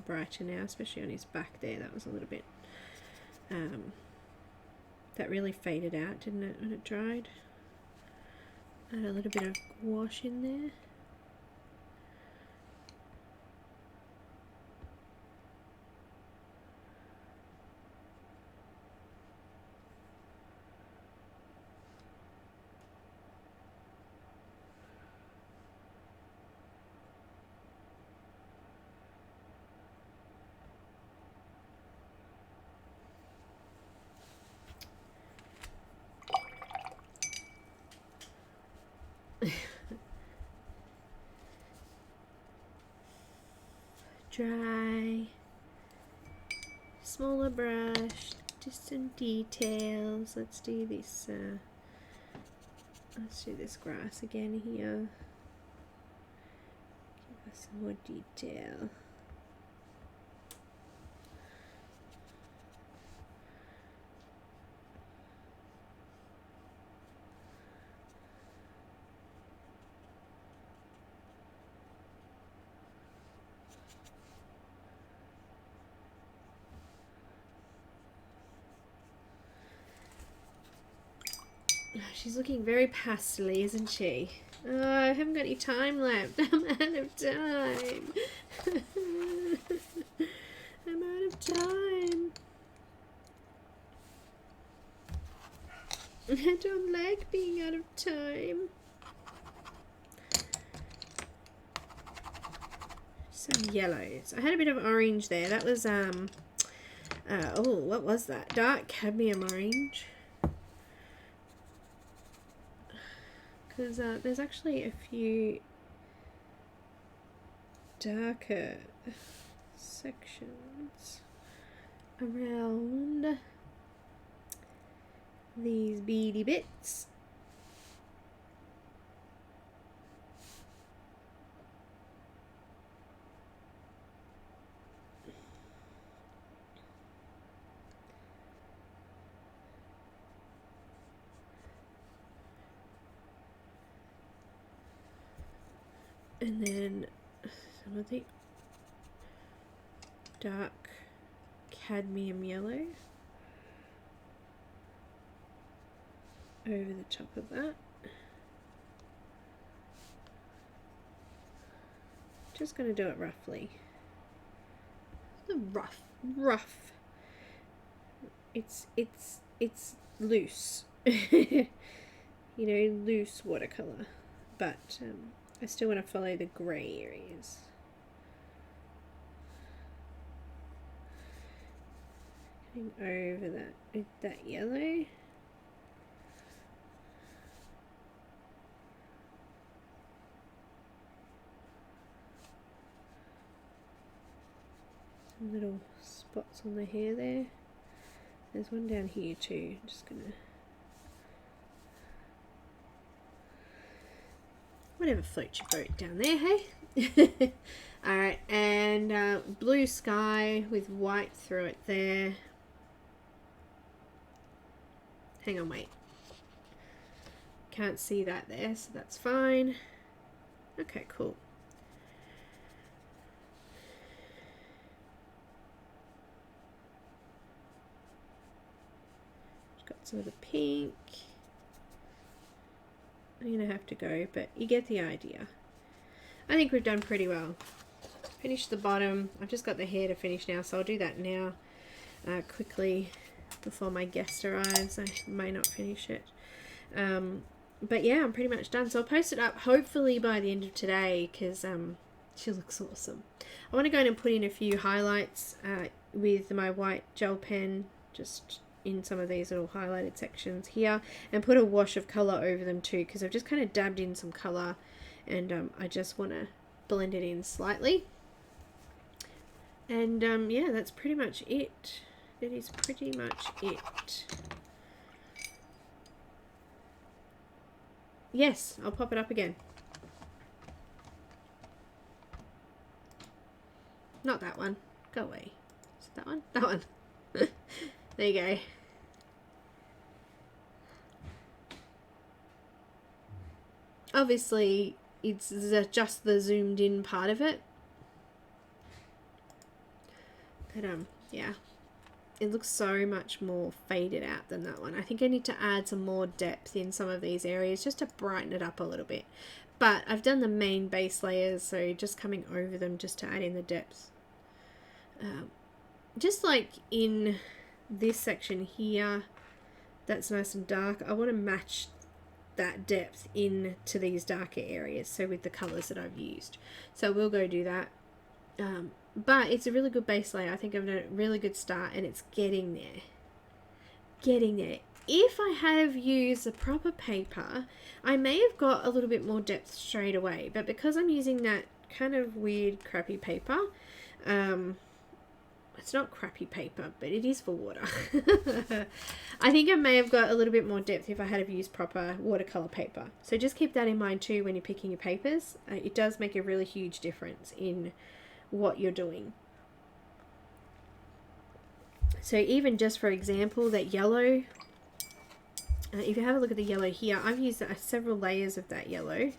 brighter now, especially on his back there. That was a little bit, that really faded out, didn't it, when it dried? Add a little bit of wash in there. Dry, smaller brush, just some details. Let's do this grass again here. Give us some more detail. She's looking very pastely, isn't she? Oh, I haven't got any time left. I'm out of time. I'm out of time. I don't like being out of time. Some yellows. I had a bit of orange there. That was, oh, what was that? Dark cadmium orange. Because there's actually a few darker sections around these beady bits. And then some of the dark cadmium yellow over the top of that. Just going to do it roughly. Rough. It's loose. You know, loose watercolor, but I still want to follow the grey areas. Getting over that with that yellow. Some little spots on the hair there. There's one down here too. I'm just gonna, whatever floats your boat down there, hey? Alright, and blue sky with white through it there. Hang on, wait. Can't see that there, so that's fine. Okay, cool. Got some of the pink. I'm gonna have to go, but you get the idea. I think we've done pretty well. Finished the bottom. I've just got the hair to finish now, so I'll do that now quickly before my guest arrives. I may not finish it. But yeah, I'm pretty much done. So I'll post it up hopefully by the end of today because she looks awesome. I want to go in and put in a few highlights with my white gel pen, just in some of these little highlighted sections here, and put a wash of colour over them too, because I've just kind of dabbed in some colour and I just want to blend it in slightly. And yeah, that's pretty much it. That is pretty much it. Yes, I'll pop it up again. Not that one. Go away. Is it that one? That one. There you go. Obviously, it's just the zoomed in part of it. But yeah, it looks so much more faded out than that one. I think I need to add some more depth in some of these areas just to brighten it up a little bit. But I've done the main base layers, so just coming over them just to add in the depth. Just like in this section here, that's nice and dark, I want to match that depth into these darker areas, so with the colours that I've used. So we'll go do that. But it's a really good base layer. I think I've done a really good start, and it's getting there. Getting there. If I have used the proper paper, I may have got a little bit more depth straight away, but because I'm using that kind of weird crappy paper, it's not crappy paper, but it is for water. I think I may have got a little bit more depth if I had used proper watercolor paper. So just keep that in mind too when you're picking your papers. It does make a really huge difference in what you're doing. So even just for example, that yellow, if you have a look at the yellow here, I've used several layers of that yellow,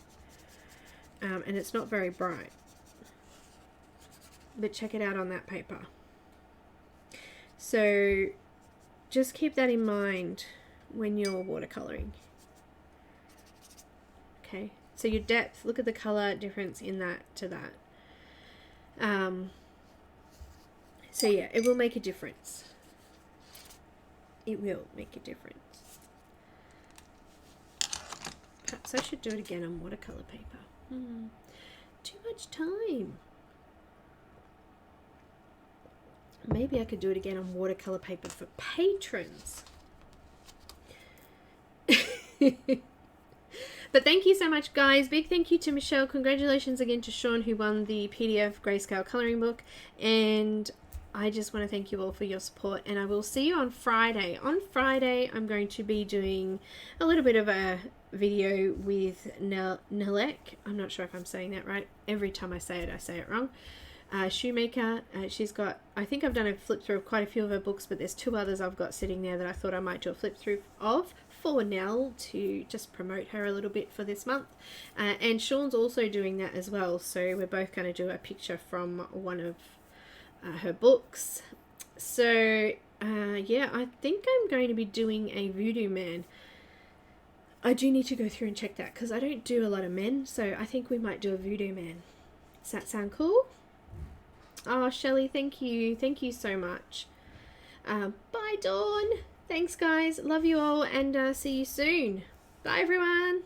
and it's not very bright, but check it out on that paper. So just keep that in mind when you're watercoloring. Okay, so your depth, look at the color difference in that to that. So yeah, it will make a difference. It will make a difference. Perhaps I should do it again on watercolor paper. Too much time. Maybe I could do it again on watercolor paper for patrons. But thank you so much, guys. Big thank you to Michelle. Congratulations again to Sean, who won the PDF Grayscale coloring book. And I just want to thank you all for your support. And I will see you on Friday. On Friday, I'm going to be doing a little bit of a video with Narre. I'm not sure if I'm saying that right. Every time I say it wrong. Shoemaker. She's got, I think I've done a flip through of quite a few of her books, but there's 2 others I've got sitting there that I thought I might do a flip through of for Nell to just promote her a little bit for this month. And Sean's also doing that as well, so we're both going to do a picture from one of her books. So yeah, I think I'm going to be doing a Voodoo Man. I do need to go through and check that because I don't do a lot of men, so I think we might do a Voodoo Man. Does that sound cool? Oh, Shelly, thank you. Thank you so much. Bye, Dawn. Thanks, guys. Love you all, and see you soon. Bye, everyone.